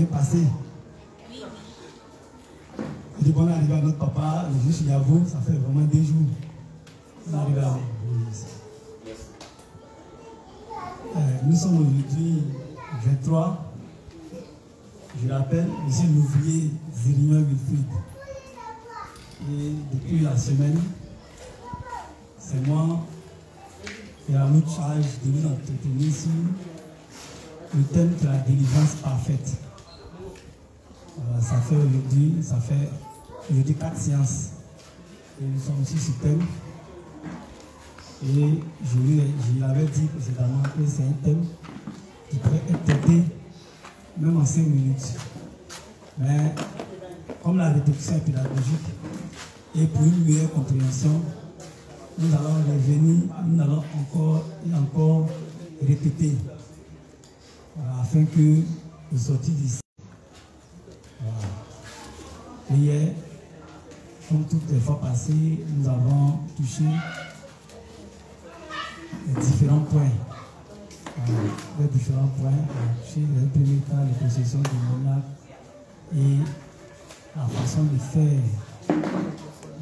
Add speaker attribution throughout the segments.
Speaker 1: passé. Et bon, on est arrivé à notre papa, le juge Yavo, ça fait vraiment 2 jours. On est arrivé à l'église. Nous sommes aujourd'hui 23. Je l'appelle monsieur l'ouvrier Zérignon Wilfried. Et depuis la semaine, c'est moi qui ai la notre charge de nous entretenir sur le thème de la délivrance parfaite. Ça fait aujourd'hui 4 séances. Et nous sommes aussi sur thème. Et je l'avais dit précédemment que c'est un thème qui pourrait être traité même en 5 minutes. Mais comme la répétition est pédagogique et pour une meilleure compréhension, nous allons revenir, nous allons encore répéter afin que nous sortions d'ici. Voilà. Hier, comme toutes les fois passées, nous avons touché les différents points. Les différents points, le premier cas, les possessions démoniaques et la façon de faire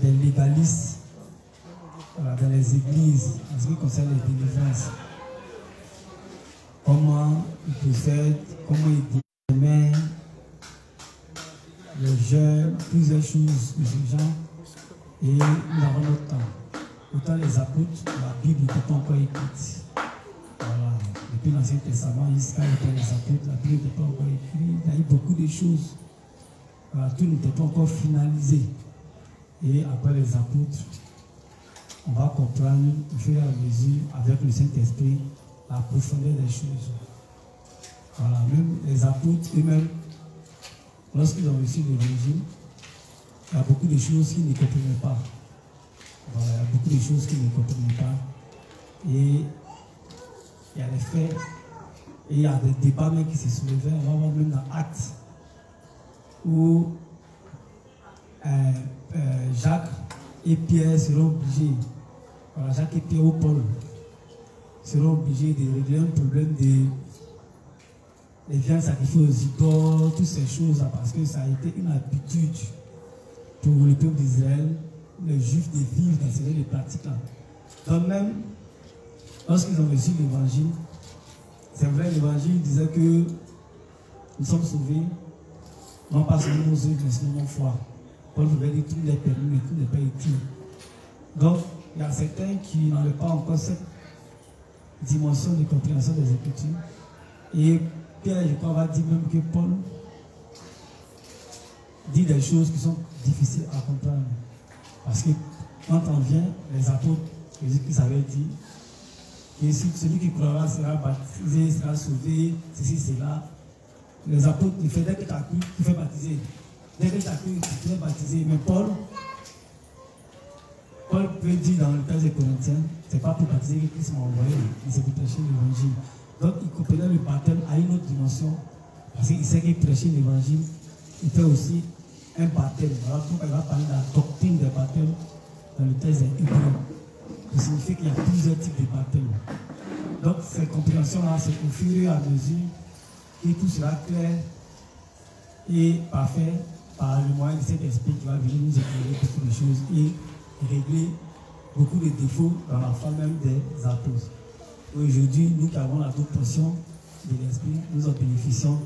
Speaker 1: des légalistes dans les églises en ce qui concerne les délivrances. Comment ils procèdent, comment ils démènent, les jeunes, plusieurs choses urgentes. Et nous avons notre temps. Autant les apôtres, la Bible n'était pas encore écrite. Voilà. Depuis l'Ancien Testament jusqu'à les apôtres, la Bible n'était pas encore écrite. Il y a eu beaucoup de choses. Voilà, tout n'était pas encore finalisé. Et après les apôtres, on va comprendre au fur et à mesure, avec le Saint-Esprit, la profondeur des choses. Voilà, même les apôtres eux-mêmes, lorsqu'ils ont reçu l'évangile, il y a beaucoup de choses qu'ils ne comprenaient pas. Voilà, il y a beaucoup de choses qu'ils ne comprenaient pas. Et il y a les faits, et il y a des débats même qui se soulevaient. On va voir même dans Actes, où Jacques et Pierre seront obligés, voilà, Jacques et Pierre ou Paul seront obligés de régler un problème des viandes sacrifiées aux idoles, toutes ces choses-là, parce que ça a été une habitude pour le peuple d'Israël, les Juifs, de vivre dans ces pratiques-là. Donc même, lorsqu'ils ont reçu l'évangile, c'est vrai, l'évangile disait que nous sommes sauvés, non pas selon nos œuvres, mais selon nos foi. Paul pouvait dire tout n'est permis, mais tout n'est pas utile. Donc, il y a certains qui n'avaient pas encore cette dimension de compréhension des Écritures. Et Pierre, je crois, va dire même que Paul dit des choses qui sont difficiles à comprendre. Parce que quand on vient, les apôtres, Jésus-Christ avait dit que celui qui croira sera baptisé, sera sauvé, ceci, cela. Les apôtres, il fait dès que tu as cru, tu fais baptiser. Dès que tu as cru, tu fais baptiser. Mais Paul peut dire dans le cas des Corinthiens, c'est pas pour baptiser que Christ m'a envoyé, mais c'est pour prêcher l'évangile. Donc il comprenait le baptême à une autre dimension, parce qu'il sait qu'il prêchait l'évangile, il fait aussi un baptême. Voilà pourquoi il va parler de la doctrine des baptêmes dans le texte des Hébreux. Ça signifie qu'il y a plusieurs types de baptêmes. Donc cette compréhension-là, c'est au fur et à mesure que tout sera clair et parfait par le moyen de cet esprit qui va venir nous éclairer beaucoup de choses et régler beaucoup de défauts dans la foi même des apôtres. Aujourd'hui, nous qui avons la double portion de l'esprit, nous en bénéficions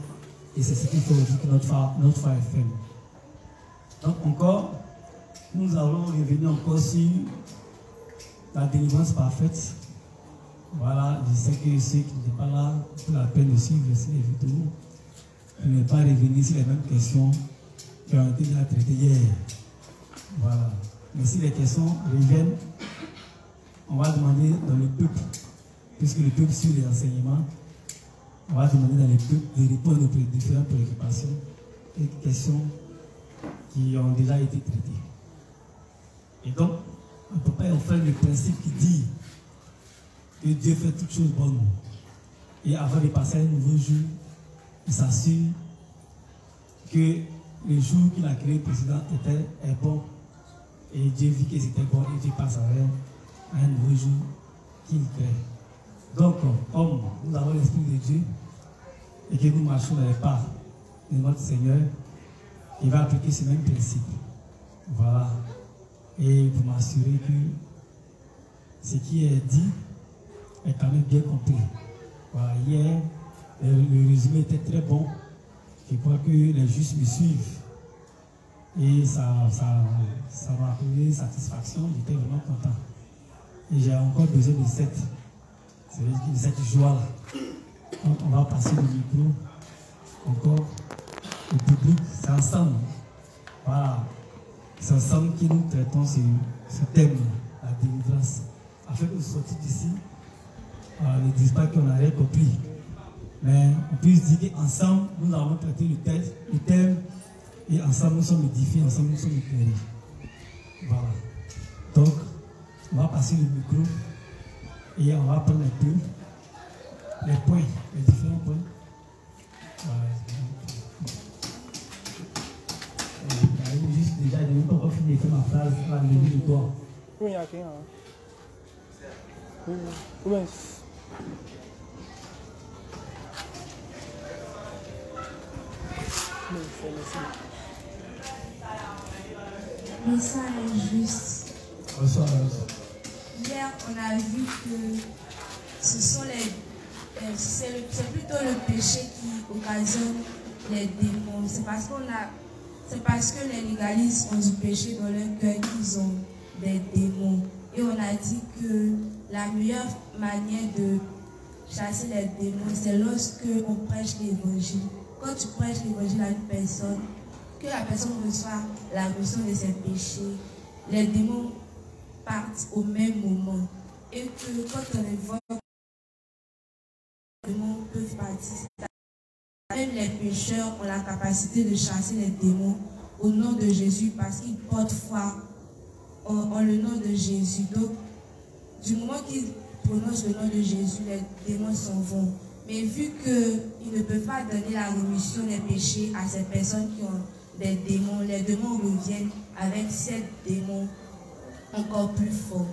Speaker 1: et c'est ce qui fait aujourd'hui que notre foi est ferme. Donc encore, nous allons revenir encore sur la délivrance parfaite. Voilà, je sais que ceux qui n'étaient pas là pour la peine de suivre les vidéos, je ne vais pas revenir sur les mêmes questions qui ont été déjà traitées hier. Voilà. Mais si les questions reviennent, on va demander dans le peuple, puisque le peuple suit les enseignements, on va demander dans le peuple de répondre aux différentes préoccupations et questions qui ont déjà été traitées. Et donc, on ne peut pas offrir le principe qui dit que Dieu fait toutes choses bonnes. Et avant de passer à un nouveau jour, il s'assure que le jour qu'il a créé précédent est bon. Et Dieu vit que c'était bon et Dieu passe à un nouveau jour qu'il crée. Donc, comme nous avons l'Esprit de Dieu et que nous marchons dans les pas de notre Seigneur, il va appliquer ce même principe. Voilà. Et pour m'assurer que ce qui est dit est quand même bien compris. Voilà. Hier, le résumé était très bon. Je crois que les justes me suivent. Et ça m'a donné satisfaction. J'étais vraiment content. Et j'ai encore besoin de cette joie-là. Donc on va passer le micro encore au public. C'est ensemble. Voilà. C'est ensemble que nous traitons ce thème, la délivrance. Afin de sortir d'ici, ne disent pas qu'on n'a rien compris. Mais on peut se dire qu'ensemble, nous avons traité le thème et ensemble nous sommes édifiés, ensemble nous sommes éclairés. Voilà. Donc, on va passer le micro et on va prendre un peu les points, les différents points. Voilà. Juste déjà, je n'ai pas encore fini de faire ma phrase à la lever du doigt.
Speaker 2: Oui, il y a rien. Oui.
Speaker 3: Message juste.
Speaker 1: Bonsoir.
Speaker 3: Hier, on a vu que c'est plutôt le péché qui occasionne les démons. C'est parce que les légalistes ont du péché dans leur cœur qu'ils ont des démons. Et on a dit que la meilleure manière de chasser les démons, c'est lorsque on prêche l'évangile. Quand tu prêches l'évangile à une personne, que la personne reçoit la rémission de ses péchés, les démons partent au même moment. Et que quand on évoque, les démons peuvent partir. Même les pécheurs ont la capacité de chasser les démons au nom de Jésus parce qu'ils portent foi en le nom de Jésus. Donc, du moment qu'ils prononcent le nom de Jésus, les démons s'en vont. Mais vu qu'ils ne peuvent pas donner la rémission des péchés à ces personnes qui ont des démons, les démons reviennent avec 7 démons encore plus forts.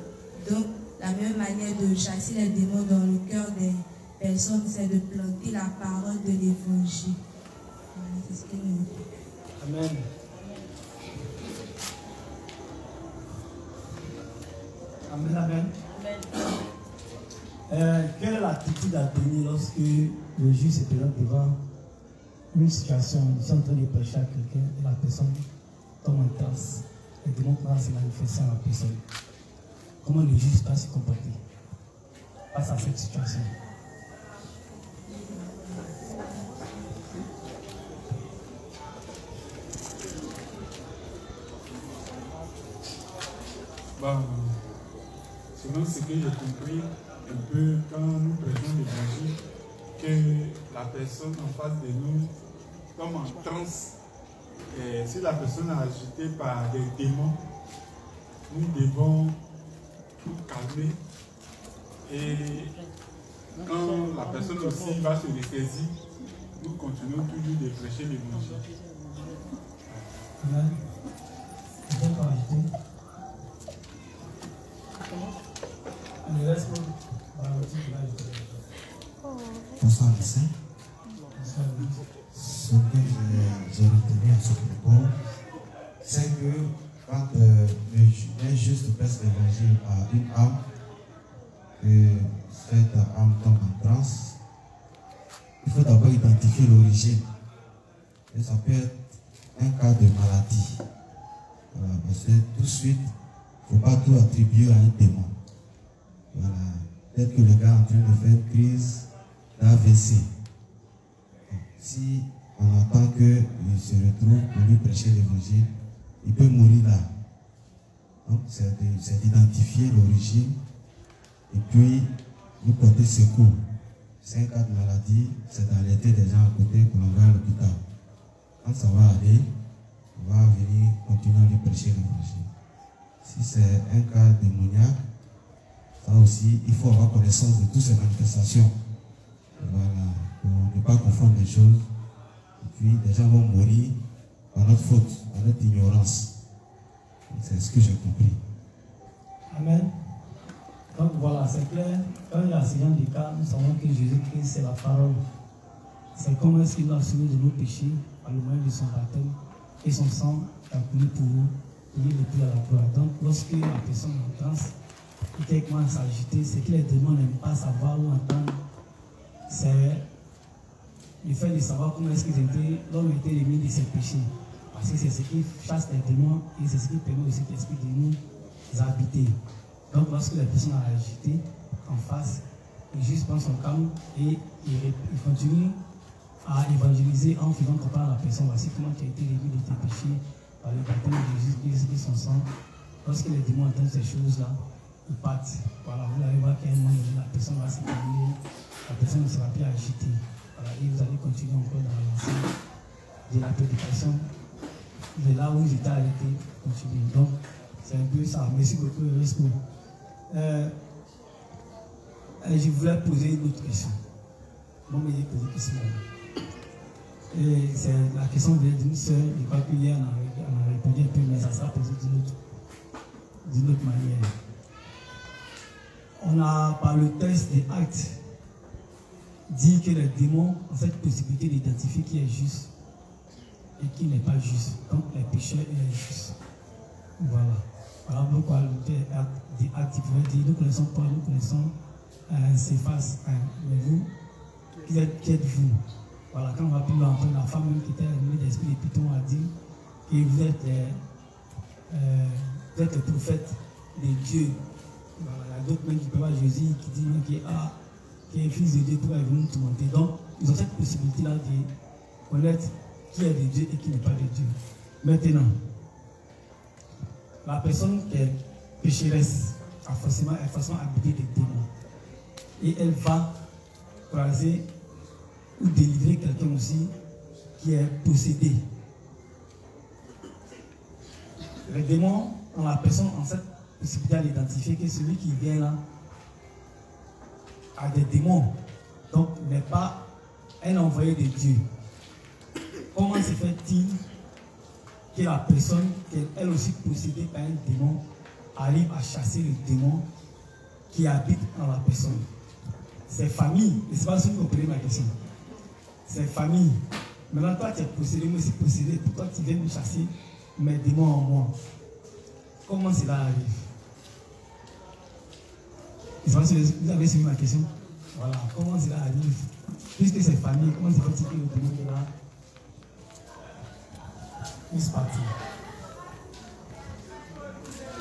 Speaker 3: Donc, la meilleure manière de chasser les démons dans le cœur des personnes, c'est de planter la parole de l'évangile. Voilà, c'est ce que nous dit.
Speaker 1: Amen. Amen, amen. Quelle est l'attitude à tenir lorsque le juge se présente devant une situation, nous sommes en train de prêcher à quelqu'un et la personne tombe en transe et démon commence à se manifester à la personne? Comment le juge va se comporter face à cette situation?
Speaker 4: Bon, selon ce que j'ai compris un peu quand nous prêchons l'évangile, que la personne en face de nous tombe en transe. Et si la personne est agitée par des démons, nous devons tout calmer. Et quand la personne aussi va se ressaisir, nous continuons toujours de prêcher l'évangile.
Speaker 1: Amen.
Speaker 5: Bonsoir, Messin. Ce que j'ai retenu à ce propos, c'est que quand un juste presse l'évangile à une âme, que cette âme tombe en transe, il faut d'abord identifier l'origine. Et ça peut être un cas de maladie. Voilà, parce que tout de suite, il ne faut pas tout attribuer à un démon. Voilà. Peut-être que le gars est en train de faire une crise d'AVC. Si on entend qu'il se retrouve pour lui prêcher l'évangile, il peut mourir là. Donc c'est d'identifier l'origine et puis nous porter secours. C'est un cas de maladie, c'est d'alerter des gens à côté pour l'envoyer à l'hôpital. Quand ça va aller, on va venir continuer à lui prêcher l'évangile. Si c'est un cas démoniaque, ça aussi, il faut avoir connaissance de toutes ces manifestations. Voilà, pour ne pas confondre les choses. Et puis, des gens vont mourir par notre faute, par notre ignorance. C'est ce que j'ai compris.
Speaker 1: Amen. Donc voilà, c'est clair. Quand il y a ce genre de cas, nous savons que Jésus-Christ, c'est la parole. C'est comment est-ce qu'il nous a sauvé de nos péchés par le moyen de son baptême et son sang a coulé pour vous, il est depuis à la gloire. Donc, lorsque la personne est en transe et qu'elle commence à s'agiter, c'est que les démons n'aiment pas savoir ou entendre. C'est le fait de savoir comment est-ce qu'ils étaient, l'homme était remis de ses péchés. Parce que c'est ce qui chasse les démons et c'est ce qui permet aussi l'esprit de nous habiter. Donc, lorsque la personne a agité en face, il juste prend son calme et il continue à évangéliser en faisant comprendre à la personne voici comment tu as été remis de tes péchés par le baptême de Jésus et son sang. Lorsque les démons entendent ces choses-là, ils partent. Voilà, vous allez voir qu'à un moment donné, la personne va se calmer, la personne ne sera plus agitée. Voilà, et vous allez continuer encore dans l'ensemble de la prédication. De là où j'étais arrêté, continuer. Donc, c'est un peu ça. Merci beaucoup, Resco. Je voulais poser une autre question. Bon, mais j'ai posé une question. Et c'est la question d'une soeur, je crois qu'hier on a répondu un peu, mais ça sera posé d'une autre manière. On a, par le texte des Actes, dit que les démons ont cette possibilité d'identifier qui est juste et qui n'est pas juste. Donc les pécheurs et les justes. Voilà. Voilà pourquoi le texte des Actes, il pouvait dire, nous connaissons Paul, nous connaissons Céphas, mais vous, qui êtes-vous? Voilà, quand on va plus loin, la femme même qui était animée d'esprit de Python a dit que vous êtes les prophètes de Dieu. Voilà, il y a d'autres même qui peuvent voir Jésus qui dit qui est fils de Dieu pour venir nous tourmenter. Donc, ils ont cette possibilité-là de connaître qui est de Dieu et qui n'est pas de Dieu. Maintenant, la personne qui est pécheresse est forcément habitée des démons. Et elle va croiser ou délivrer quelqu'un aussi qui est possédé. Les démons ont la personne en cette possibilité d'identifier que celui qui vient là a des démons, donc n'est pas un envoyé de Dieu. Comment se fait-il que la personne, elle aussi possédée par un démon, arrive à chasser le démon qui habite dans la personne? C'est famille. Je ne sais pas si vous comprenez ma question. C'est famille. Maintenant, toi, tu es possédé, moi aussi possédé. Pourquoi tu viens me chasser mes démons en moi? Comment cela arrive? Je ne sais pas si vous avez suivi ma question. Voilà. Comment cela arrive? Puisque c'est famille, comment c'est fait que le démon est là? Il se partit.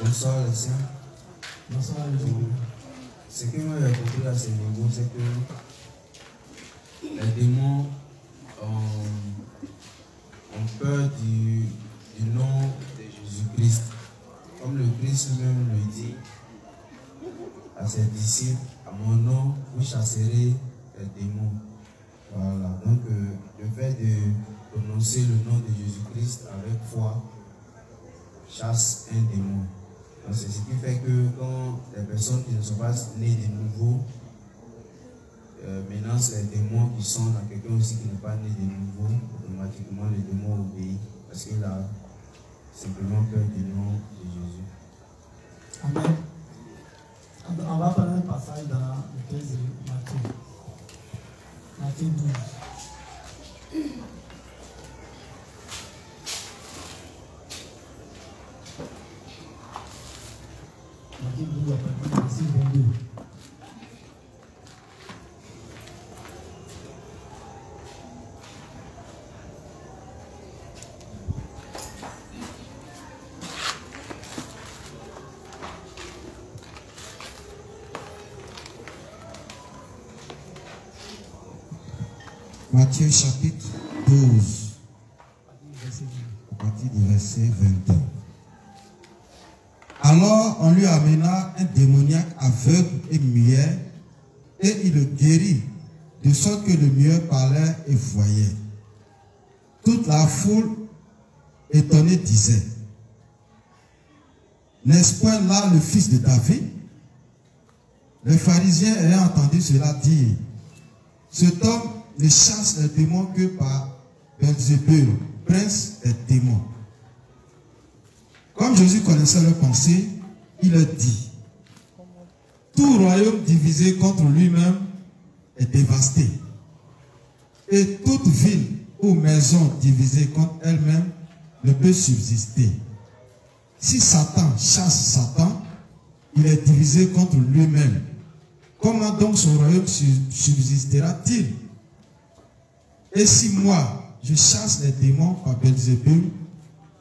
Speaker 5: Bonsoir les siens.
Speaker 1: Bonsoir les gens.
Speaker 5: Ce que moi j'ai compris à ce niveau, c'est que les démons ont peur du nom de Jésus-Christ. Comme le Christ lui-même le dit à ses disciples, à mon nom, vous chasserez les démons. Voilà. Donc le fait de prononcer le nom de Jésus-Christ avec foi chasse un démon. C'est ce qui fait que quand les personnes qui ne sont pas nées de nouveau menacent les démons qui sont dans quelqu'un aussi qui n'est pas né de nouveau, automatiquement le démon obéit parce qu'il a simplement peur du nom de Jésus.
Speaker 1: Amen. On va prendre un passage dans le texte de Matthieu. Matthieu 12. Matthieu 12 à partir du verset 22.
Speaker 5: Matthieu chapitre 12, à partir du verset 21. Alors on lui amena un démoniaque aveugle et muet, et il le guérit, de sorte que le muet parlait et voyait. Toute la foule étonnée disait: n'est-ce point là le fils de David? Les pharisiens ayant entendu cela dire: cet homme ne chasse les démons que par Belzébul, prince des démons. Comme Jésus connaissait leurs pensées, il leur dit: tout royaume divisé contre lui-même est dévasté, et toute ville ou maison divisée contre elle-même ne peut subsister. Si Satan chasse Satan, il est divisé contre lui-même. Comment donc son royaume subsistera-t-il? Et si moi, je chasse les démons par Belzébul,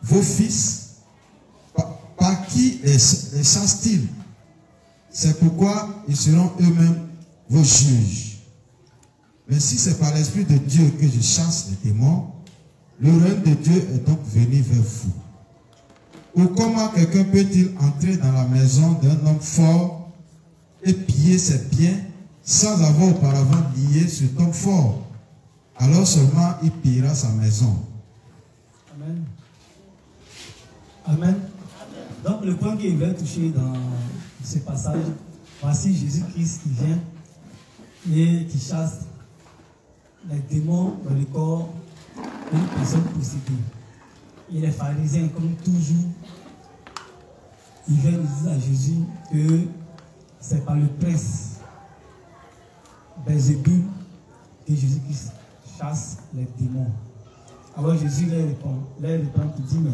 Speaker 5: vos fils, par qui les chassent-ils? C'est pourquoi ils seront eux-mêmes vos juges. Mais si c'est par l'Esprit de Dieu que je chasse les démons, le règne de Dieu est donc venu vers vous. Ou comment quelqu'un peut-il entrer dans la maison d'un homme fort et piller ses biens sans avoir auparavant lié cet homme fort? Alors seulement il pillera sa maison.
Speaker 1: Amen. Amen. Donc le point qu'il va toucher dans ce passage, voici Jésus-Christ qui vient et qui chasse les démons dans le corps d'une personne possédée. Et les pharisiens, comme toujours, ils viennent dire à Jésus que c'est par le prince Belzébul que Jésus-Christ chasse les démons. Alors Jésus leur répond pour dire, mais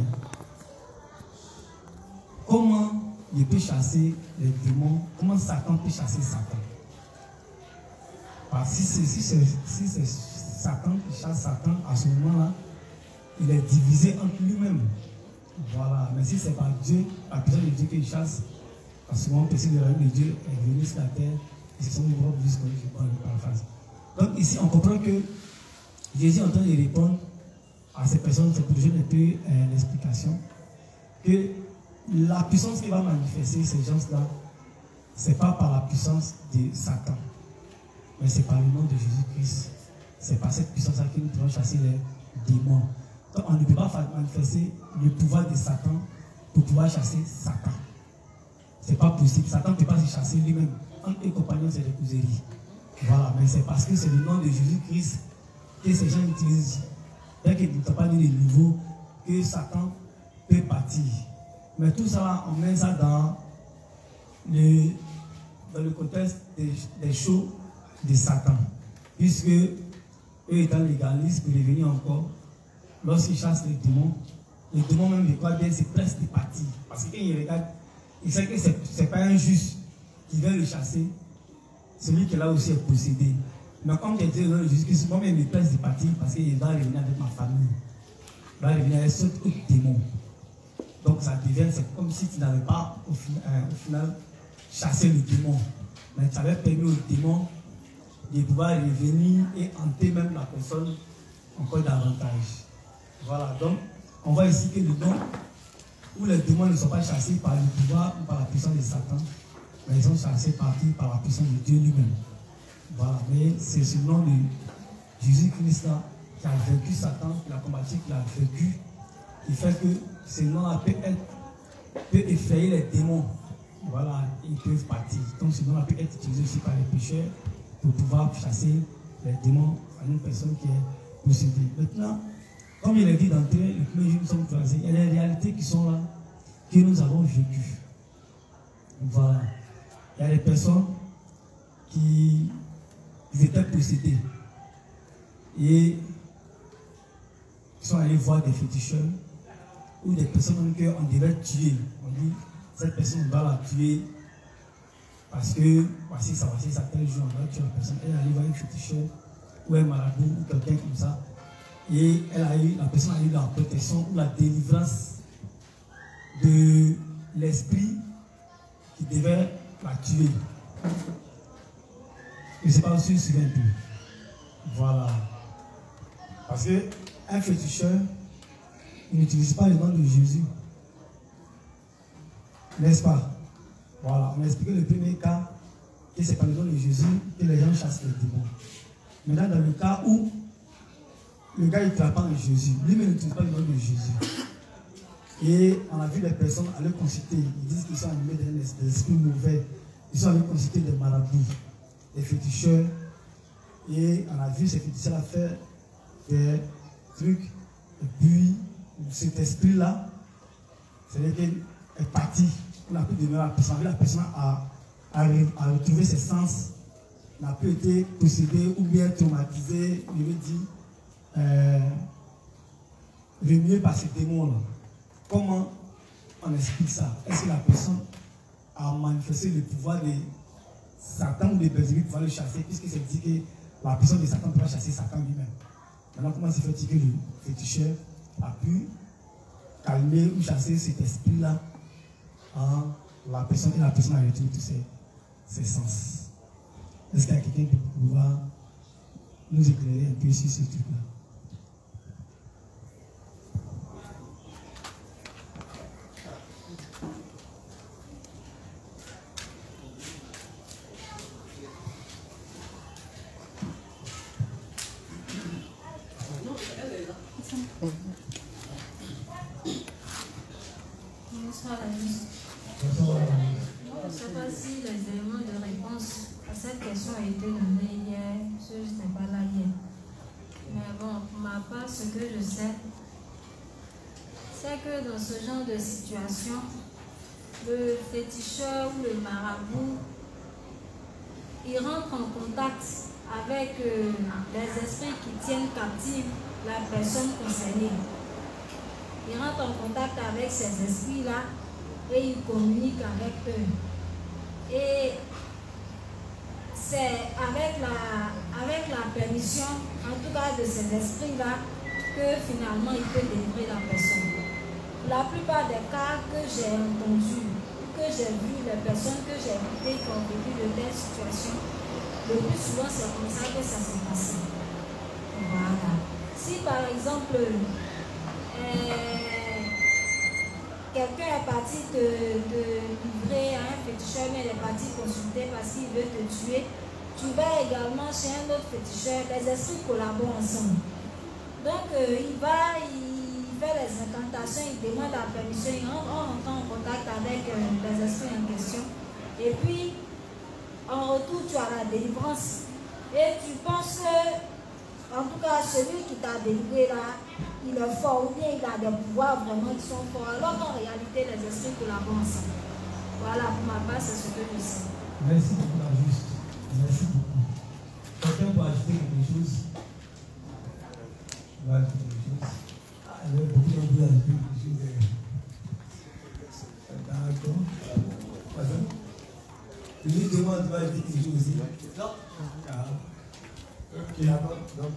Speaker 1: comment il peut chasser les démons? Comment Satan peut chasser Satan? Parce que si c'est Satan qui chasse Satan, à ce moment-là, il est divisé entre lui-même. Voilà. Mais si c'est par Dieu, la personne de Dieu qu'il chasse, à ce moment, parce que le royaume de Dieu est venu sur la terre, et ce sont les robes jusqu'au paraphrase. Donc ici, on comprend que Jésus est en train de répondre à ces personnes, c'est pour donner un peu l'explication, que la puissance qui va manifester ces gens-là, ce n'est pas par la puissance de Satan, mais c'est par le nom de Jésus-Christ. C'est par cette puissance-là que nous pouvons chasser les démons. Donc on ne peut pas manifester le pouvoir de Satan pour pouvoir chasser Satan. Ce n'est pas possible. Satan ne peut pas se chasser lui-même. Entre les compagnons, c'est des causeries. Voilà, mais c'est parce que c'est le nom de Jésus-Christ que ces gens utilisent. Dès qu'ils ne sont pas dit de nouveau, que Satan peut partir. Mais tout ça, on met ça dans le contexte des choses de Satan. Puisque eux étant légalistes, pour revenir encore, lorsqu'ils chassent les démons même de quoi bien, c'est presque des parties. Parce que quand ils regardent, ils savent que ce n'est pas un juste qui vient le chasser, celui qui est là aussi est possédé. Mais comme j'ai dit dans le Jésus-Christ, moi-même, il me presse des parties parce qu'il va revenir avec ma famille. Il va revenir avec ce autre démon. Donc ça devient, c'est comme si tu n'avais pas au final chassé le démon. Mais tu avais permis au démon de pouvoir revenir et hanter même la personne encore davantage. Voilà, donc on voit ici que le nom où les démons ne sont pas chassés par le pouvoir ou par la puissance de Satan, mais ils sont chassés par la puissance de Dieu lui-même. Voilà, mais c'est ce nom de Jésus-Christ là qui a vaincu Satan, qui l'a combattu, qui l'a vaincu, qui fait que ce nom-là peut effrayer les démons. Voilà, ils peuvent partir. Donc ce nom-là peut être utilisé aussi par les pécheurs pour pouvoir chasser les démons à une personne qui est possédée. Maintenant, comme il est dit d'entrer, le premier jour nous sommes choisis, il y a les réalités qui sont là, que nous avons vécues. Voilà. Il y a des personnes qui étaient possédées et qui sont allés voir des féticheurs ou des personnes qu'on devait tuer. On dit, cette personne, on va la tuer parce que voici ça, tel jour, on va tuer la personne. Elle allait voir un féticheur ou un marabout ou quelqu'un comme ça. Et la personne a eu la protection ou la délivrance de l'esprit qui devait la tuer. Je ne sais pas si je me souviens plus. Voilà. Parce qu'un féticheur, il n'utilise pas le nom de Jésus. N'est-ce pas? Voilà. On a expliqué le premier cas que c'est par le nom de Jésus que les gens chassent les démons. Maintenant, dans le cas où le gars, il ne parle pas de Jésus. Lui-même n'utilise pas le nom de Jésus. Et on a vu les personnes aller consulter. Ils disent qu'ils sont animés des esprits mauvais. Ils sont allés consulter des marabouts, des féticheurs. Et on a vu ces féticheurs faire des trucs. Et puis, cet esprit-là, c'est-à-dire qu'il est parti. On a pu demeurer la personne a retrouvé ses sens, n'a plus été possédé ou bien traumatisé. Il veut dire, remué par ces démons-là. Comment on explique ça? Est-ce que la personne a manifesté le pouvoir de Satan ou de Belzébuth pour le chasser, puisque c'est dit que la personne de Satan peut chasser Satan lui-même? Maintenant, comment c'est fait que le féticheur a pu calmer ou chasser cet esprit-là en la personne, et la personne a retrouvé tous ses sens? Est-ce qu'il y a quelqu'un qui peut pouvoir nous éclairer un peu sur ce truc-là?
Speaker 2: Je ne sais pas si les éléments de réponse à cette question ont été donnés hier, je n'étais pas là hier. Mais bon, pour ma part, ce que je sais, c'est que dans ce genre de situation, le féticheur ou le marabout, il rentre en contact avec les esprits qui tiennent captive la personne concernée. Il rentre en contact avec ces esprits-là et il communique avec eux. Et c'est avec la permission, en tout cas de ces esprits-là, que finalement il peut délivrer la personne. La plupart des cas que j'ai entendus, que j'ai vus, les personnes que j'ai écoutées qui ont vécu de telles situations, le plus souvent c'est comme ça que ça s'est passé. Voilà. Si par exemple, quelqu'un est parti te livrer à un féticheur, mais il est parti consulter parce qu'il veut te tuer, tu vas également chez un autre féticheur, les esprits collaborent ensemble. Donc il fait les incantations, il demande la permission, il rentre en contact avec les esprits en question. Et puis, en retour, tu as la délivrance. Et tu penses que, en tout cas, celui qui t'a délivré là, il est fort ou bien il a des pouvoirs vraiment qui sont forts, alors qu'en réalité, les esprits collaborent ensemble. Voilà, pour ma part, c'est ce que je sais.
Speaker 1: Merci beaucoup, la juste. Merci beaucoup. Quelqu'un peut ajouter quelque chose? Il va ajouter quelque chose. Il y a beaucoup d'envie d'ajouter quelque chose. D'accord. Pardon? Tu lui demandes, tu vas ajouter quelque chose aussi? Non.
Speaker 4: Ok. Donc,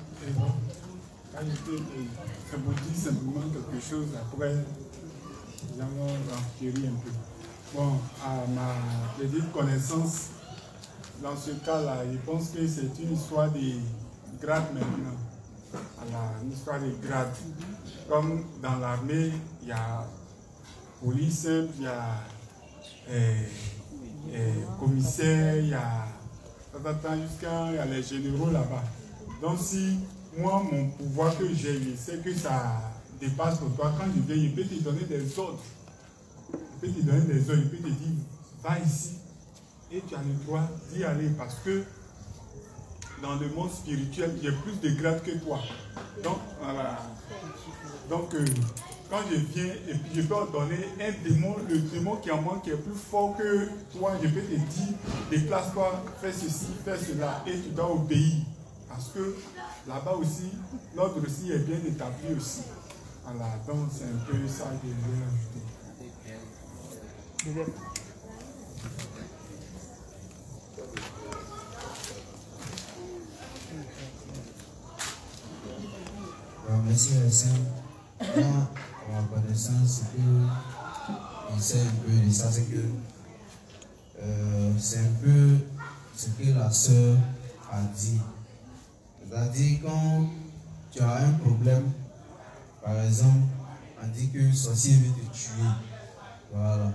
Speaker 4: je vous dis simplement quelque chose, après, nous allons renchérir un peu. Bon, à ma petite connaissance, dans ce cas-là, je pense que c'est une histoire de grade maintenant. Voilà, une histoire de grade. Comme dans l'armée, il y a police simple, il y a commissaire, il y a les généraux là-bas. Donc si moi, mon pouvoir que j'ai, je sais que ça dépasse pour toi, quand je viens, il peut te donner des ordres. Il peut te donner des ordres, il peut te dire, va ici. Et tu as le droit d'y aller parce que dans le monde spirituel, j'ai plus de grades que toi. Donc, voilà. Donc, quand je viens et puis je peux ordonner un démon, le démon qui est en moi qui est plus fort que toi, je peux te dire, déplace-toi, fais ceci, fais cela, et tu dois obéir. Parce que là-bas aussi, l'ordre aussi est bien établi aussi. Voilà, donc c'est un peu ça que je vais ajouter.
Speaker 5: Merci Alexandre. Moi, à ma connaissance, ce que je sais un peu de ça, c'est que c'est un peu ce que la sœur a dit. C'est-à-dire quand tu as un problème, par exemple, on dit que le sorcier veut te tuer. Voilà.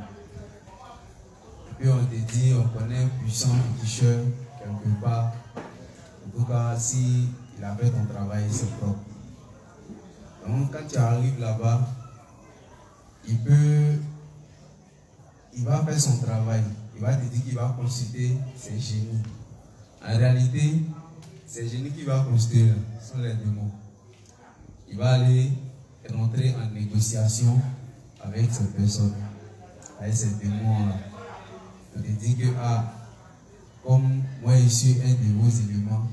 Speaker 5: Et puis on te dit, on connaît un puissant féticheur quelque part. En tout cas, si il a fait ton travail, c'est propre. Donc quand tu arrives là-bas, il va faire son travail. Il va te dire qu'il va consulter ses génies. En réalité, ces génies qu'il va consulter sont les démons. Il va aller rentrer en négociation avec ces personnes, avec ces démons-là. Il te dit que, comme moi je suis un de vos éléments,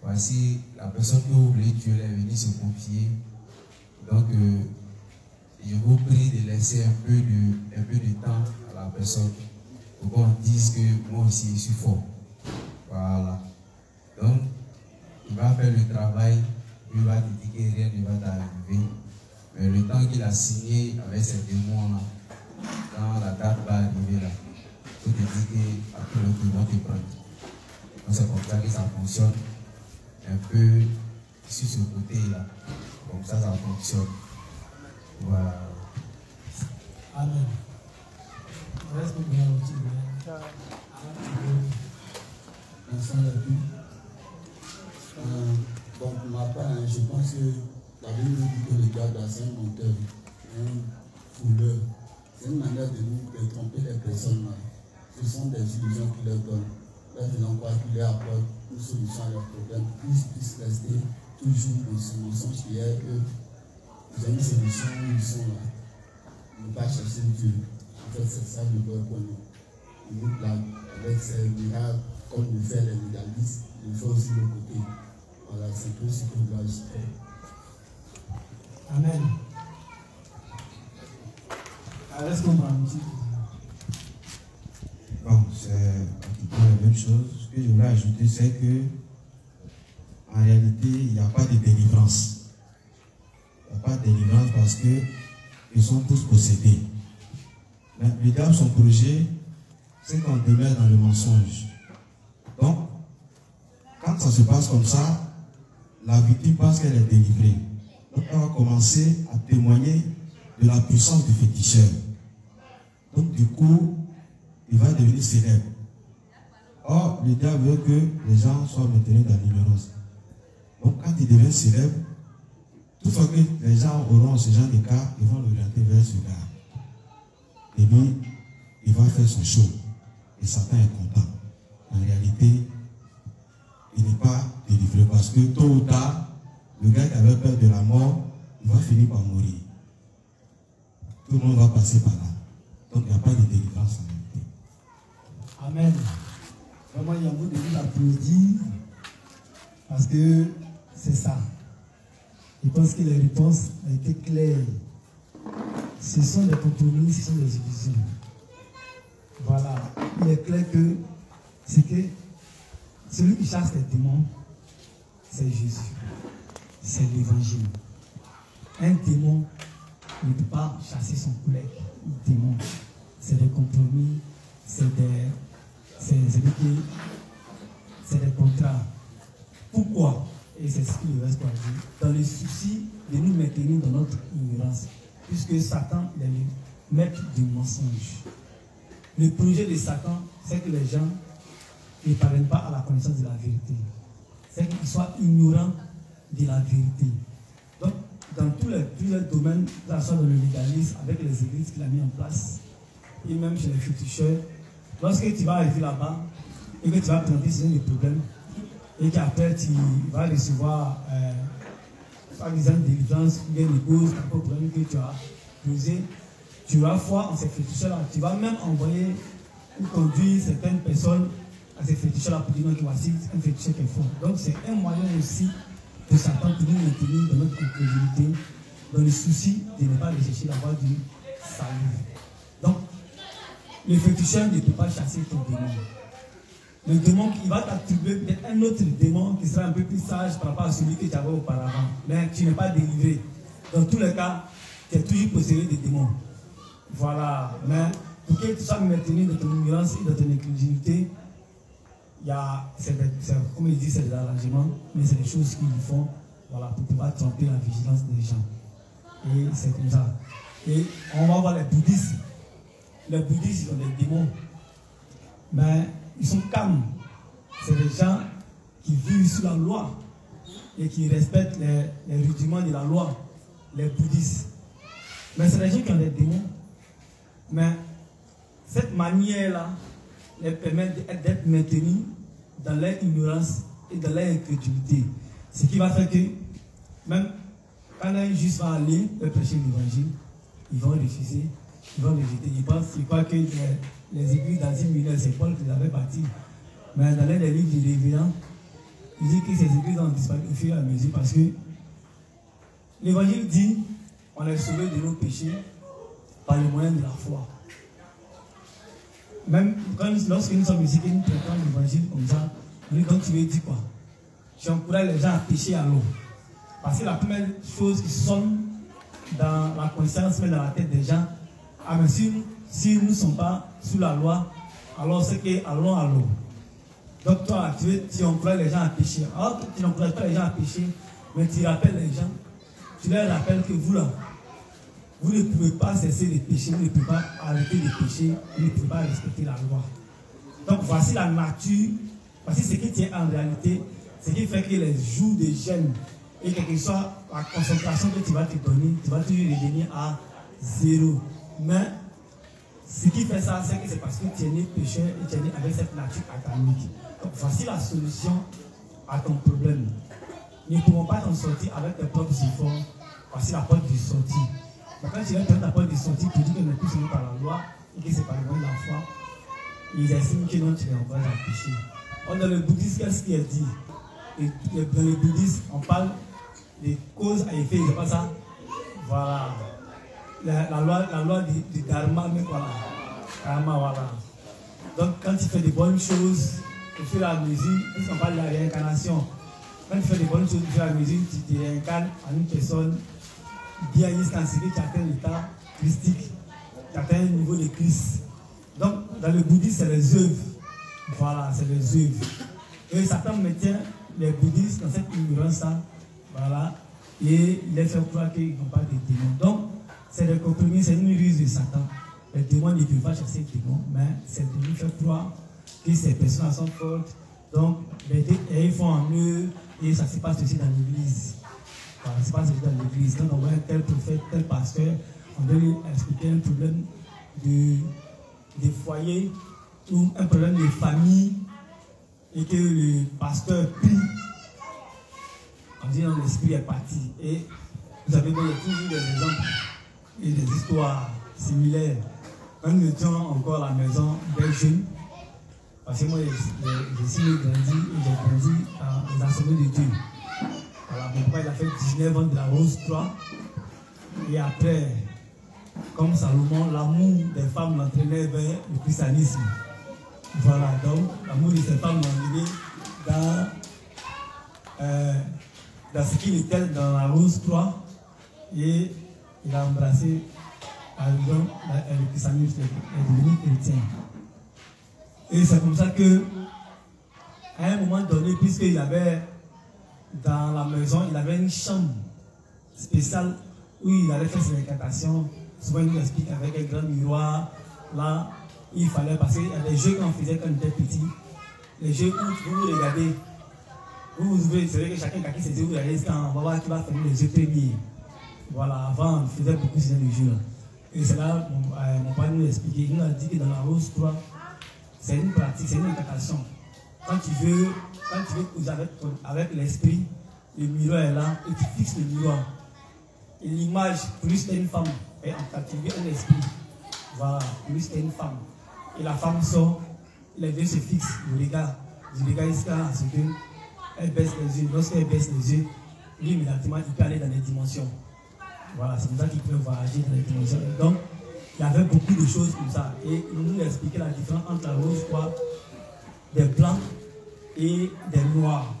Speaker 5: voici la personne que vous voulez tuer est venue se confier. Donc, je vous prie de laisser un peu de temps à la personne pour qu'on dise que moi aussi je suis fort. Voilà. Donc, il va faire le travail, il va te dire que rien ne va t'arriver. Mais le temps qu'il a signé avec ces démons-là, quand la date va arriver là, il te dit qu'après le démon te prend. Donc, c'est comme ça que ça fonctionne. Un peu sur ce côté-là. Comme ça fonctionne. Voilà.
Speaker 1: Amen. Reste bien aussi.
Speaker 6: Donc, pour ma part, je pense que la Bible dit que le diable, c'est un menteur, un fouleur. C'est une manière de nous tromper les personnes. Ce sont des illusions qu'il leur donne. Leur faisant croire qu'il leur apporte une solution à leurs problèmes. Ils puissent rester toujours dans ce mensonge qui est que ils ont une solution où ils sont là. Ne pas chercher Dieu. En fait, c'est ça le beurre pour nous. Il nous blague avec ces miracles, comme le fait les légalistes, il fait aussi le côté. Voilà, c'est tout ce que doit ajouter.
Speaker 1: Amen. Alors, est-ce qu'on va un petit peu?
Speaker 5: Bon, c'est la même chose. Ce que je voulais ajouter, c'est que en réalité, il n'y a pas de délivrance. Il n'y a pas de délivrance parce qu'ils sont tous possédés. Mais le diable, son projet, c'est qu'on demeure dans le mensonge. Donc, quand ça se passe comme ça, la victime pense qu'elle est délivrée. Donc, elle va commencer à témoigner de la puissance du féticheur. Donc, du coup, il va devenir célèbre. Or, le diable veut que les gens soient maintenus dans l'ignorance. Donc, quand il devient célèbre, toutefois que les gens auront ce genre de cas, ils vont l'orienter vers ce gars. Et lui, il va faire son show. Et Satan est content. En réalité, il n'est pas délivré parce que tôt ou tard, le gars qui avait peur de la mort, il va finir par mourir. Tout le monde va passer par là. Donc il n'y a pas de délivrance en réalité.
Speaker 1: Amen. Vraiment, il y a beaucoup de gens d'applaudir parce que c'est ça. Je pense que les réponses ont été claires. Ce sont des compromis, ce sont des illusions. Voilà. Il est clair que c'est que celui qui chasse les démons, c'est Jésus. C'est l'évangile. Un démon ne peut pas chasser son collègue. Un démon. C'est des compromis, c'est des contrats. Pourquoi? Et c'est ce qu'il nous reste à dire. Dans le souci de nous maintenir dans notre ignorance. Puisque Satan est le maître du mensonge. Le projet de Satan, c'est que les gens ne parviennent pas à la connaissance de la vérité. C'est qu'ils soient ignorants de la vérité. Donc, dans tous les plusieurs domaines, que ce soit dans le légalisme, avec les églises qu'il a mis en place, et même chez les féticheurs, lorsque tu vas arriver là-bas, et que tu vas présenter ce genre de problème, et qu'après tu vas recevoir, par exemple, des délivrance, ou bien des causes, un peu problème que tu as posé, tu auras foi en ces féticheurs-là. Tu vas même envoyer ou conduire certaines personnes à ces féticheurs-là pour dire que voici un féticheur qui est fort. Donc c'est un moyen aussi de Satan pour nous maintenir dans notre incrédulité, dans le souci de ne pas rechercher la voie du salut. Donc, le féticheur ne peut pas chasser ton démon. Le démon, il va t'attribuer peut-être un autre démon qui sera un peu plus sage par rapport à celui que tu avais auparavant. Mais tu n'es pas délivré. Dans tous les cas, tu es toujours possédé des démons. Voilà. Mais pour que tu sois maintenu dans ton ignorance et dans ton incrédulité, comme il dit, c'est des arrangements, mais c'est des choses qu'ils font, voilà, pour pouvoir tromper la vigilance des gens. Et c'est comme ça. Et on va voir les bouddhistes. Les bouddhistes, ils ont des démons. Mais ils sont calmes. C'est des gens qui vivent sous la loi et qui respectent les rudiments de la loi, les bouddhistes. Mais c'est des gens qui ont des démons. Mais cette manière-là les permet d'être maintenus dans leur ignorance et dans leur incrédulité. Ce qui va faire que, même quand un juste va aller leur prêcher l'évangile, ils vont refuser, ils vont rejeter. Ils croient que les églises d'Asie mineure, c'est Paul qui les avait bâties. Mais dans les livres du Révérend, Je dis que ces églises ont disparu au fur et à mesure parce que l'évangile dit on est sauvé de nos péchés par le moyen de la foi. Même lorsque nous sommes ici, que nous prêtons l'évangile comme ça, donc tu veux dire quoi? J'encourage les gens à pécher à l'eau. Parce que la première chose qui sonne dans la conscience, mais dans la tête des gens, ah, mais si nous ne sommes pas sous la loi, alors c'est que allons à l'eau. Donc toi, tu encourages les gens à pécher. Alors tu n'encourages pas les gens à pécher, mais tu rappelles les gens, tu leur rappelles que vous là, vous ne pouvez pas cesser de pécher, vous ne pouvez pas arrêter de pécher, vous ne pouvez pas respecter la loi. Donc voici la nature, voici ce qui tient en réalité, ce qui fait que les jours de jeûne et quelle que soit la concentration que tu vas te donner, tu vas toujours revenir à 0. Mais ce qui fait ça, c'est que c'est parce que tu es né pécheur et tu es né avec cette nature adamique. Donc voici la solution à ton problème. Nous ne pouvons pas t'en sortir avec tes propres efforts. Voici la porte de sortie. Mais quand tu viens prendre la porte de sortie, tu dis que n'est plus sauvé par la loi et que c'est par le moyen de la foi, ils estiment que non, tu les envoies à pécher. Or, dans le bouddhisme, qu'est-ce qui est dit? Et dans le bouddhisme, on parle des causes à effet, c'est pas ça? Voilà. La loi du dharma, mais voilà. Karma, voilà. Donc, quand tu fais des bonnes choses, au fur et à mesure, on parle de la réincarnation. Quand tu fais des bonnes choses, au fur et à mesure, tu te réincarnes en une personne bien jusqu'à ce que tu atteins l'état christique, tu atteins le niveau de Christ. Donc, dans le bouddhisme, c'est les œuvres. Voilà, c'est les œuvres. Et Satan maintient les bouddhistes dans cette ignorance-là. Voilà. Et il les fait croire qu'ils n'ont pas de démons. Donc, c'est des compromis, c'est une ruse de Satan. Les démons ne peuvent pas chasser les démons, mais c'est de lui faire croire que ces personnes sont fortes. Donc, ils font en eux, et ça se passe aussi dans l'église. Voilà, ça se passe aussi dans l'église. Quand on voit un tel prophète, tel pasteur, on doit lui expliquer un problème de foyer ou un problème de famille et que le pasteur prie. On dit que l'esprit est parti. Et vous savez qu'il y a toujours des exemples et des histoires similaires. Quand nous étions encore à la maison des jeunes, parce que moi je suis grandi et j'ai grandi dans les assemblées de Dieu. Voilà, mon papa il a fait 19 ans de la Rose 3. Et après, comme Salomon, l'amour des femmes l'entraînait vers le christianisme. Voilà, donc l'amour de ces femmes l'a mené dans ce qu'il était dans la Rose 3. Et il a embrassé le christianisme, est devenu chrétien. Et c'est comme ça que, à un moment donné, puisqu'il avait dans la maison, il avait une chambre spéciale où il allait faire ses incantations. Souvent, il nous explique avec un grand miroir. Là, il fallait passer. Il y a des jeux qu'on faisait quand on était petit. Les jeux où vous regardez. Vous ouvrez, c'est vrai que chacun a qui ses yeux, vous regardez quand on va voir qui va fermer les yeux premiers. Voilà, avant, on faisait beaucoup de jeux. Et c'est là, mon père nous expliquait. Il nous a dit que dans la Rose 3, c'est une pratique, c'est une incantation. Quand tu veux causer avec l'esprit, le miroir est là et tu fixes le miroir. Et l'image, pour lui c'était une femme, et en captivé un esprit. Voilà, pour lui c'était une femme. Et la femme sort, les deux se fixent, le regard jusqu'à ce qu'elle baisse les yeux. Lorsqu'elle baisse les yeux, lui immédiatement il peut aller dans les dimensions. Voilà, c'est comme ça qu'il peut voyager dans les dimensions. Donc, il y avait beaucoup de choses comme ça. Et il nous expliquait la différence entre la rose croix des blancs et des noirs.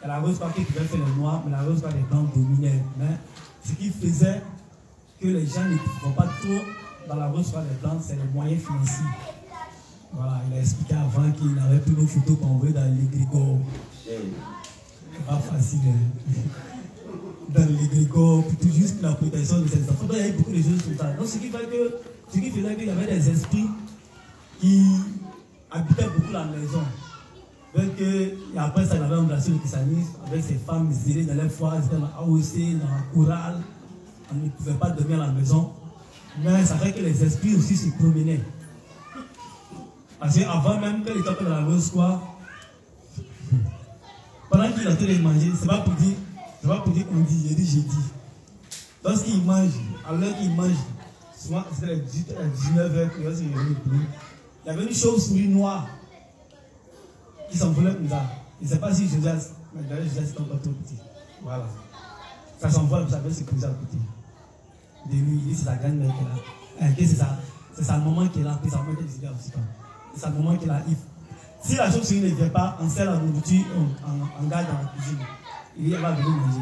Speaker 1: Et la rose croix qui pouvait faire les noirs, mais la rose croix des blancs dominait. Mais ce qui faisait que les gens ne vont pas trop dans la rose croix des blancs, c'est les moyens financiers. Voilà, il a expliqué avant qu'il n'avait plus nos photos qu'on voit dans l'égrégore. C'est pas facile. Dans l'égrégore, pour juste la protection de ces enfants. Donc, il y avait beaucoup de choses comme ça. Donc, ce qui faisait qu'il y avait des esprits qui habitaient beaucoup la maison. Donc, et après ça, il avait embrassé le christianisme avec ses femmes zélées dans les foires, dans la AOC, dans la chorale. On ne pouvait pas dormir à la maison. Mais ça fait que les esprits aussi se promenaient. Parce qu'avant même, quand il était dans la rose, quoi, pendant qu'il est en train de manger, c'est pas pour dire qu'on dit, j'ai dit. Lorsqu'il mange, à l'heure qu'il mange, souvent c'était les 19h, il y avait une chauve-souris noire qui s'envolait comme ça. Je ne sais pas si Josias Mais d'ailleurs, je laisse encore trop petit. Voilà. Ça s'envole, ça veut se poser à côté. De lui, il dit c'est sa grand-mère qui est là. C'est sa maman qui est là, puis sa maman qui est décidée aussi. C'est sa maman qui est là. Si la chose ne vient pas, on sert la nourriture, on garde dans la cuisine. Il va venir manger.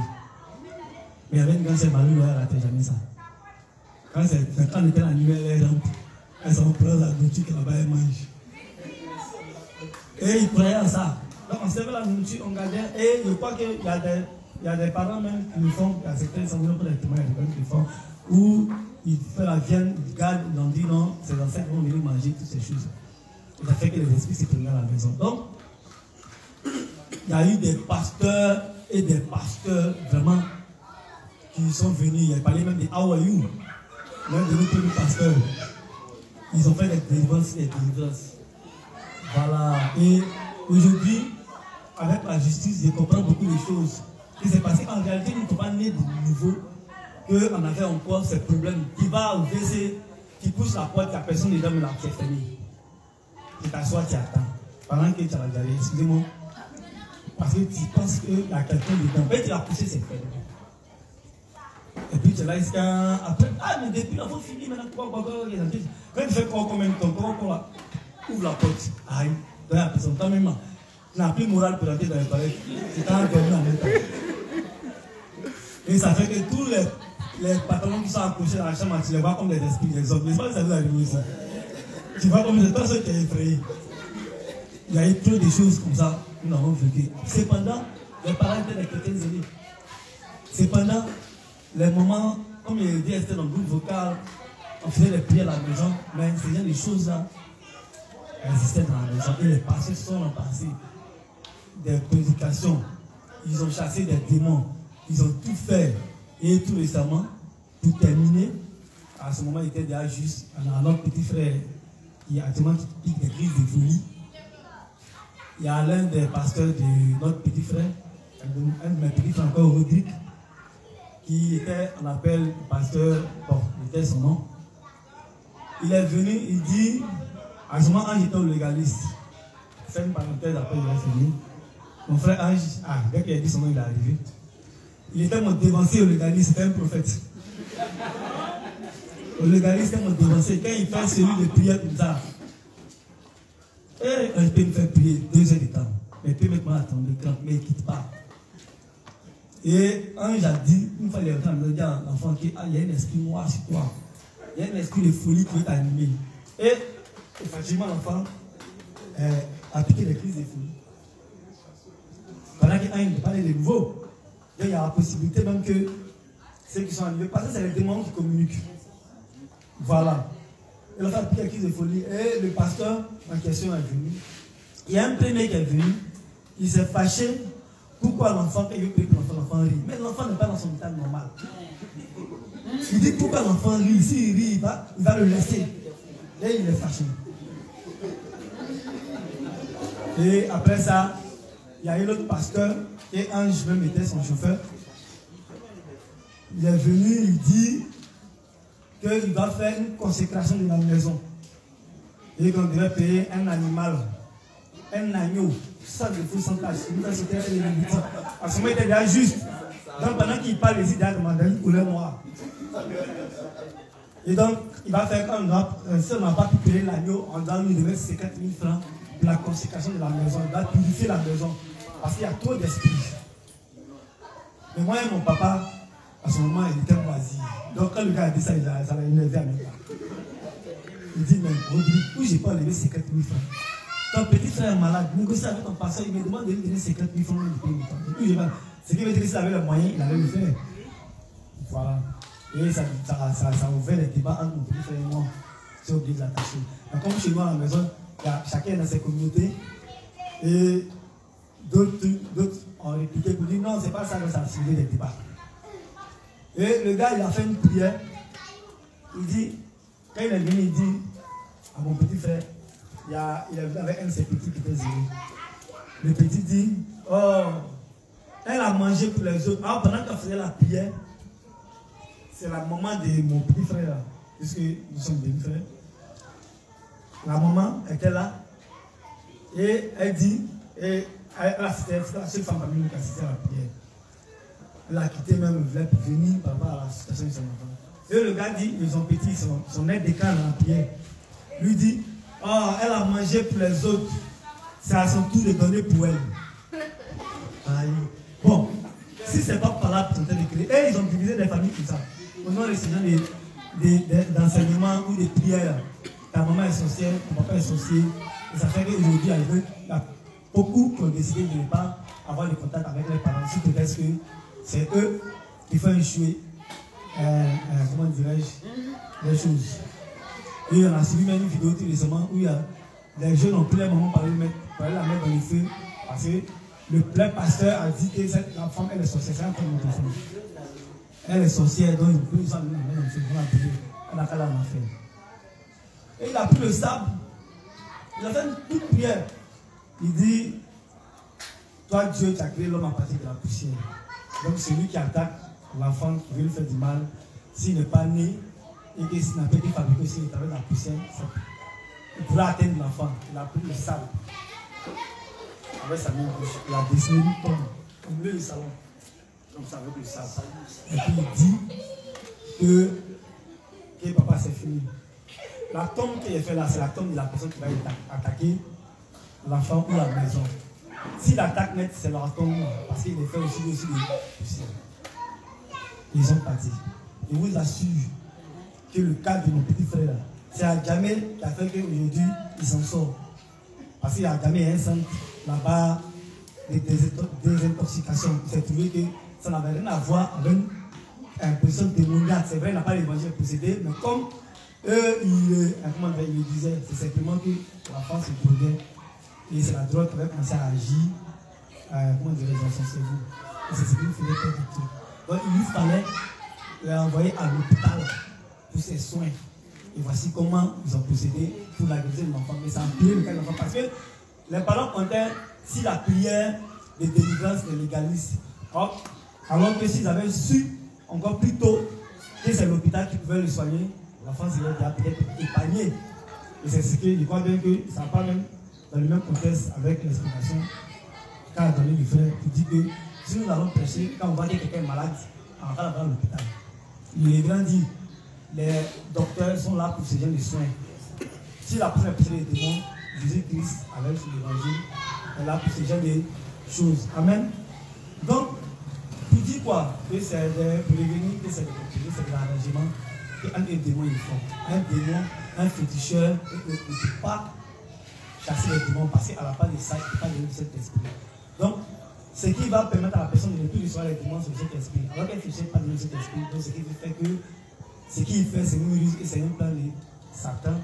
Speaker 1: Mais il y avait une grande-sœur Marie, elle n'arrêtait jamais ça. Quand on était animé, elle s'en prend la nourriture qu'elle elle mange. Et il croyait à ça. Donc on servait la nourriture, on gardait. Et je crois qu'il y a des parents même qui le font, il y a certains qui le font, où ils font la viande, ils gardent, ils ont dit non, ces ancêtres vont venir manger toutes ces choses. Et ça fait que les esprits se prennent à la maison. Donc, il y a eu des pasteurs et des pasteurs vraiment qui sont venus. Il y a parlé même des How are you? Même de notre pasteur. Ils ont fait des délivrances. Voilà. Et aujourd'hui, avec la justice, je comprends beaucoup de choses. Et c'est parce qu'en réalité, nous ne sommes pas nés de nouveau qu'on avait encore ces problèmes. Qui va au WC, qui pousse la porte, il n'y a personne dedans, mais la porte est fermée. Tu t'assois, tu attends. Pendant que tu as regardé, excusez-moi. Parce que tu penses qu'il y a quelqu'un dedans. Et tu l'as poussé, c'est fermé. Et puis tu es là, après, mais depuis là, il faut finir maintenant. Quand tu fais quoi comme un temps, ouvre la porte. Aïe, dans la personne, toi même, tu n'as plus moral pour rentrer dans les toilettes. Tu t'en as dormi en même temps. Et ça fait que tous les patrons qui sont accrochés dans la chambre, tu les vois comme des esprits, des hommes. Mais pas que ça vous arrive aussi. Tu vois comme c'est toi seul qui est effrayé. Il y a eu trop de choses comme ça, nous avons vécu. Cependant, les parents étaient des chrétiens zélés. Cependant, les moments, comme il dit, c'était dans le groupe vocal, on faisait les prières à la maison, mais ces des choses-là existaient dans la maison. Et les pasteurs sont en passé des prédications. Ils ont chassé des démons. Ils ont tout fait. Et tout récemment, pour terminer, à ce moment, il était déjà juste. On a notre petit frère qui actuellement pique des crises de folie. Il y a l'un des pasteurs de notre petit frère, un de mes petits frères encore, Rodrigue, qui était, on appelle le pasteur, bon, il était son nom. Il est venu, il dit, à ce moment, Ange était au légaliste. C'est une parenthèse, après il va finir. Mon frère Ange, dès qu'il a dit son nom, il est arrivé. Il était mon dévancé au légaliste, c'était un prophète. Au légaliste, c'était mon dévancé. Quand il fait celui de prière comme ça, et il peut me faire prier 2 heures de temps. Mais il peut mettre moi à tomber, mais il ne quitte pas. Et Ange a dit, une fois il est rentré, il a dit à l'enfant qu'il y a un esprit noir sur toi. Il y a un esprit de folie qui veut t'animer. Et effectivement, l'enfant a piqué les crises de folie. Pendant qu'il parlait de nouveau, il y a la possibilité même que ceux qui sont animés, parce que c'est les démons qui communiquent. Voilà. Et l'enfant a piqué les crises de folie. Et le pasteur en question est venu. Il y a un premier qui est venu, il s'est fâché. Pourquoi l'enfant, quand il veut prier pour l'enfant rit? Mais l'enfant n'est pas dans son état normal. Il dit pourquoi l'enfant rit? S'il rit, il va le laisser. Et il est fâché. Et après ça, il y a eu l'autre pasteur, et Ange même était son chauffeur. Il est venu, il dit qu'il va faire une consécration de la maison. Et qu'on devait payer un animal, un agneau, ça de fou sans tâche. À ce moment, il était déjà juste. Donc pendant qu'il parle, il a demandé une couleur noire. Et donc, il va faire comme si on n'a pas pu payer l'agneau, on doit lui donner 50 000 francs pour la consécration de la maison. Il va purifier la maison. Parce qu'il y a trop d'esprit. Mais moi et mon papa, à ce moment, il était moisi. Donc quand le gars a dit ça, ça l'a énervé à mes gars. Il dit, mais Rodrigue, où j'ai pas enlevé 50 000 francs? Ton petit frère est malade, négocie avec ton pasteur, il me demande de lui donner 50 000 francs de payer. Ce qui veut dire que s'il avait le moyen, il allait le faire. Voilà. Et ça a ouvert les débats entre mon petit frère et moi. C'est obligé de l'attacher. Comme chez nous à la maison, chacun est dans ses communautés. Et d'autres ont répliqué pour dire non, c'est pas ça que ça a suivi les débats. Et le gars, il a fait une prière. Il dit, quand il est venu, il dit à mon petit frère, il est venu avec un de ses petits qui était zélé. Le petit dit, oh, elle a mangé pour les autres. Alors pendant qu'elle faisait la prière, c'est la maman de mon petit frère, puisque nous sommes des frères. La maman était là. Et elle dit, et C'était la seule femme parmi nous qui assistait à la prière. Elle a quitté même, elle voulait venir par rapport à la situation de son enfant. Et le gars dit, ils ont petit, son aide de camp dans la prière. Lui dit, oh, elle a mangé pour les autres. C'est à son tour de donner pour elle. Aïe. Bon, si c'est pas par là qu'ils sont en train de créer, et ils ont divisé des familles comme ça. Au nom de ces gens d'enseignement ou de prière. Ta maman est sorcière, ton papa est sorcier. Et ça fait qu'aujourd'hui, il y a beaucoup qui ont décidé de ne pas avoir de contact avec les parents. Si peut-être que c'est eux qui font échouer, comment dirais-je, les choses. Et on a suivi même une vidéo tout récemment où il y a les jeunes ont pris les mamans pour aller la mettre dans le feu. Parce que le pasteur a dit que la femme, elle est sorcière. C'est un peu notre femme. Elle est sorcière, donc il peut nous amener dans le feu. Elle a qu'à la faire. Et il a pris le sable. Il a fait une toute prière. Il dit, toi Dieu, tu as créé l'homme à partir de la poussière. Donc celui qui attaque l'enfant qui veut lui faire du mal, s'il n'est pas né et qu'il n'a pas été fabriqué aussi à travers la poussière, il pourra atteindre l'enfant. Il a pris le sable. Avec sa main gauche, il a dessiné une tombe au milieu du salon. Comme ça, avec le sable. Et puis il dit que papa, c'est fini. La tombe qu'il a fait là, c'est la tombe de la personne qui va attaquer l'enfant ou la maison. Si l'attaque net, c'est leur tombe, parce qu'il est fait aussi de poussière. Ils ont parti. Je vous assure que le cas de mon petit frère, c'est à Djamel qui a fait qu'aujourd'hui, il s'en sort. Parce qu'il y a Djamel un centre là-bas, des intoxications. Il s'est trouvé que ça n'avait rien à voir avec une position démoniaque. C'est vrai, il n'a pas l'évangile possédé, mais comme eux, il disait, c'est simplement que la France se droguait. Et c'est la drogue qui avait commencé à agir, comment dirais-je, dans son cerveau. Et c'est ce qu'il ne faisait pas du tout. Donc il lui fallait l'envoyer à l'hôpital pour ses soins. Et voici comment ils ont procédé pour la guérison de l'enfant. Mais ça a empiré le cas de l'enfant parce que les parents comptaient si la prière de délivrance les légalise. Alors que s'ils avaient su encore plus tôt que c'est l'hôpital qui pouvait le soigner, l'enfant serait déjà peut-être épargné. Et c'est ce que je crois bien que ça n'a pas même dans le même contexte avec l'explication qu'a donné le frère qui dit que si nous allons prêcher, quand on voit que quelqu'un est malade, on va là-bas à l'hôpital. Il est grand dit, les docteurs sont là pour se donner des soins. Si la personne a poussé les démons, Jésus-Christ, avec son évangile, est là pour se donner des choses. Amen. Donc, pour dire quoi? Que c'est pour revenir, que c'est de continuer, c'est de l'arrangement, qu'un démon il faut. Un démon, un féticheur, il ne peut pas chasser les démons parce qu'à la part de ça, il ne peut pas donner cet esprit. Donc, ce qui va permettre à la personne de ne plus recevoir les démons sur cet esprit. Alors qu'elle ne fait pas donner cet esprit, donc ce qui fait que ce qu'il fait, c'est une ruse et c'est un plan de Satan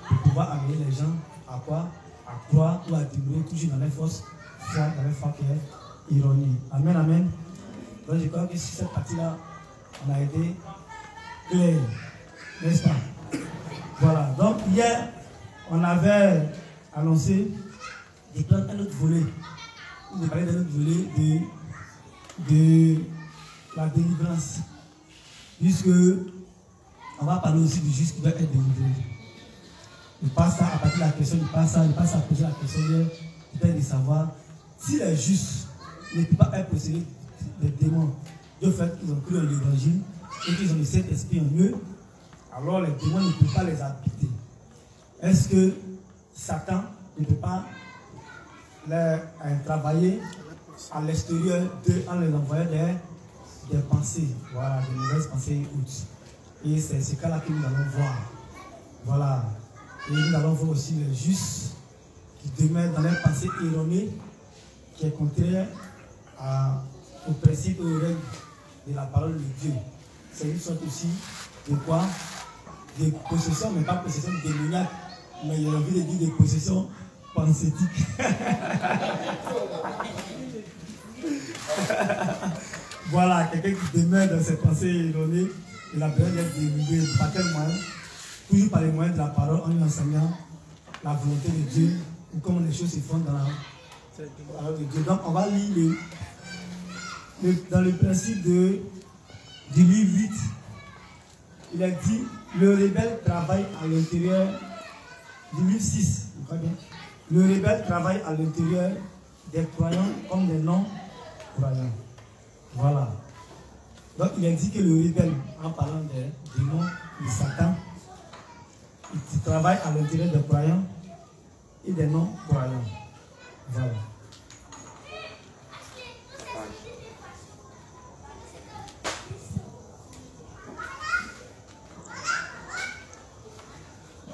Speaker 1: pour pouvoir amener les gens à quoi? À croire ou à demeurer toujours dans les fausses foi, dans les foi qui est ironie. Amen, amen. Donc je crois que sur cette partie-là, on a été clair, n'est-ce pas? Voilà. Donc hier, on avait annoncé de prendre un autre volet. On parlait d'un autre volet de la délivrance. Puisque on va parler aussi du juste qui doit être délivré. Le pasteur, à partir de la question du pasteur, le pasteur a posé la question de savoir si les justes ne peuvent pas être possédés des démons du fait qu'ils ont cru en l'évangile et qu'ils ont le Saint-Esprit en eux, alors les démons ne peuvent pas les habiter. Est-ce que Satan ne peut pas travailler à l'extérieur d'eux en les envoyant des pensées, voilà, des mauvaises pensées et autres. Et c'est ce cas-là que nous allons voir. Voilà. Et nous allons voir aussi les justes qui demeurent dans leurs pensées erronées, qui est contraire au principe et aux règles de la parole de Dieu. C'est une sorte aussi de quoi? Des possessions, mais pas possessions démoniaques, mais il y a envie de dire des possessions pensétiques. Voilà, quelqu'un qui demeure dans ses pensées erronées, il a besoin d'être délivré. Par quel moyen? Toujours par les moyens de la parole, en lui enseignant la volonté de Dieu, ou comment les choses se font dans la parole de Dieu. Donc, on va lire dans le principe du livre 8. Il a dit, le rebelle travaille à l'intérieur du livre 6. Le rebelle travaille à l'intérieur des croyants comme des non-croyants. Voilà. Donc il indique que le rebelle, en parlant des démons, de Satan, il travaille à l'intérieur des croyants et des non-croyants. Voilà.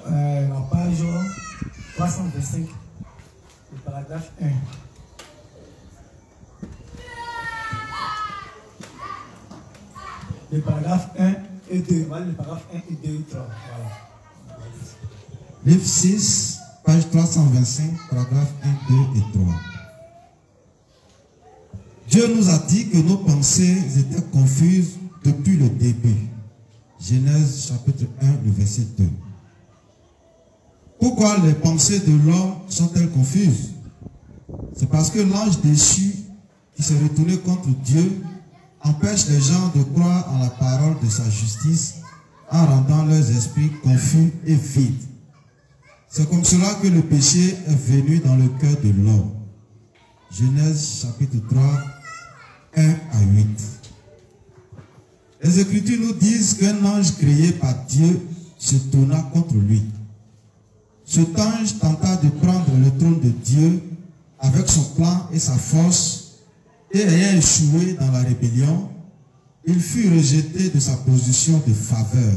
Speaker 1: La page 325, le paragraphe 1. Le paragraphe 1 et 2. Voilà le paragraphe 1 et 2 et 3. Voilà.
Speaker 5: Livre 6, page 325, paragraphe 1, 2 et 3. Dieu nous a dit que nos pensées étaient confuses depuis le début. Genèse chapitre 1, le verset 2. Pourquoi les pensées de l'homme sont-elles confuses? C'est parce que l'ange déchu qui s'est retourné contre Dieu empêche les gens de croire en la parole de sa justice en rendant leurs esprits confus et vides. C'est comme cela que le péché est venu dans le cœur de l'homme. Genèse chapitre 3, 1 à 8. Les Écritures nous disent qu'un ange créé par Dieu se tourna contre lui. Cet ange tenta de prendre le trône de Dieu avec son plan et sa force, et ayant échoué dans la rébellion, il fut rejeté de sa position de faveur.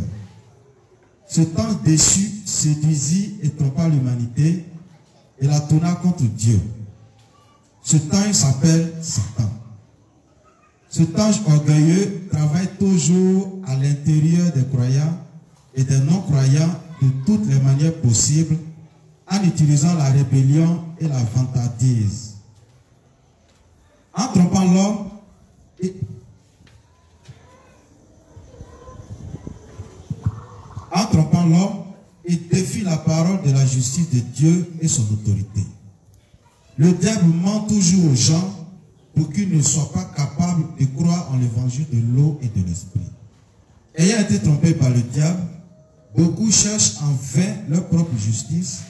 Speaker 5: Cet ange déchu séduisit et trompa l'humanité et la tourna contre Dieu. Cet ange s'appelle Satan. Cet ange orgueilleux travaille toujours à l'intérieur des croyants et des non-croyants de toutes les manières possibles en utilisant la rébellion et la vantardise. En trompant l'homme il défie la parole de la justice de Dieu et son autorité. Le diable ment toujours aux gens pour qu'ils ne soient pas capables de croire en l'évangile de l'eau et de l'esprit. Ayant été trompés par le diable, beaucoup cherchent en vain leur propre justice,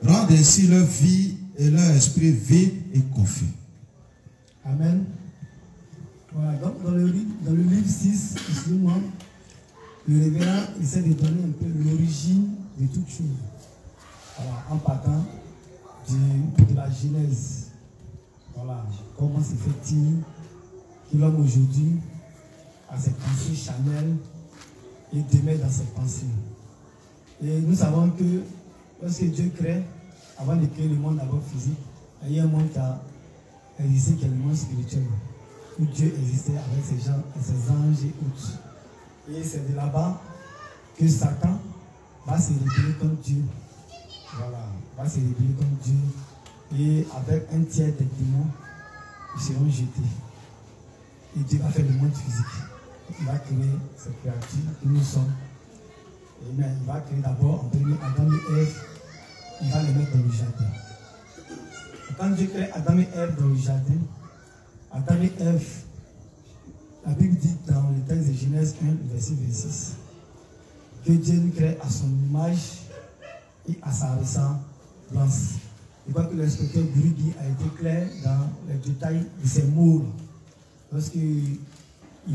Speaker 5: rendent ainsi leur vie et leur esprit vide et confus.
Speaker 1: Amen. Voilà, donc dans le livre 6, excusez-moi, le révérend essaie de donner un peu l'origine de toute chose. Voilà, en partant de la Genèse. Voilà, comment se fait-il que l'homme aujourd'hui a ses pensées charnelles et demeure dans ses pensées. Et nous savons que lorsque Dieu crée, avant de créer le monde d'abord physique, il y a un monde qui a existé, qui est le monde spirituel, où Dieu existait avec ses gens, ses anges et autres. Et c'est de là-bas que Satan va se révéler comme Dieu. Voilà, va se révéler comme Dieu. Et avec un tiers des démons, ils seront jetés. Et Dieu va faire le monde physique. Il va créer cette créature que nous sommes. Et bien, il va créer d'abord en premier Adam et Ève. Il va les mettre dans le jardin. Et quand Dieu crée Adam et Ève dans le jardin, Adam et Ève, la Bible dit dans le texte de Genèse 1, verset 26, que Dieu nous crée à son image et à sa ressemblance. Je crois que l'inspecteur Brugui a été clair dans les détails de ces mots lorsqu'il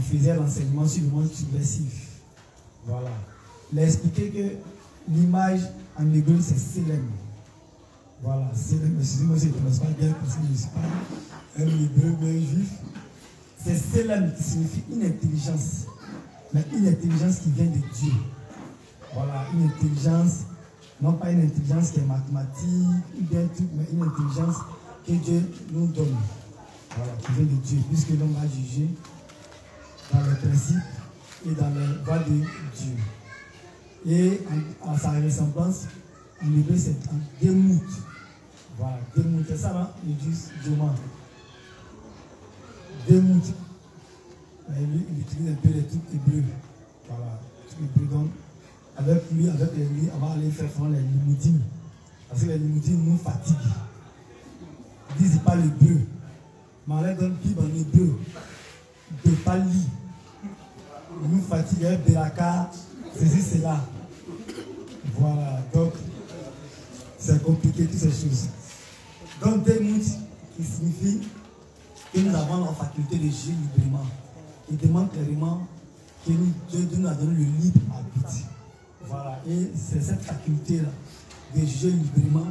Speaker 1: faisait l'enseignement sur le monde subversif. Voilà. Il a expliqué que l'image en hébreu c'est Selem. Voilà, Selem, excusez-moi si je ne prononce pas bien parce que je ne suis pas un hébreu ou un juif. C'est Selem qui signifie une intelligence, mais une intelligence qui vient de Dieu. Voilà, une intelligence. Non pas une intelligence qui est mathématique, ou bien tout, mais une intelligence que Dieu nous donne. Voilà, qui vient de Dieu, puisque l'homme va juger dans les principes et dans les voies de Dieu. Et à sa ressemblance, en hébreu, c'est un démout. Voilà, démout. C'est ça, là, ils disent Djoma. Démout. Il utilise un peu les trucs hébreux. Voilà, trucs hébreux. Donc, avec lui, on va aller faire les limoudines. Parce que les limoudines nous fatiguent. Ils disent pas l'hébreu. Mais on leur donne Bible en hébreu. De pas lire. Ils nous fatiguent avec Beraka. C'est là. Voilà. Donc, c'est compliqué, toutes ces choses. Donc, Démout, qui signifie que nous avons la faculté de juger librement. Il demande clairement que Dieu nous a donné le libre arbitre. Voilà, et c'est cette faculté-là de juger librement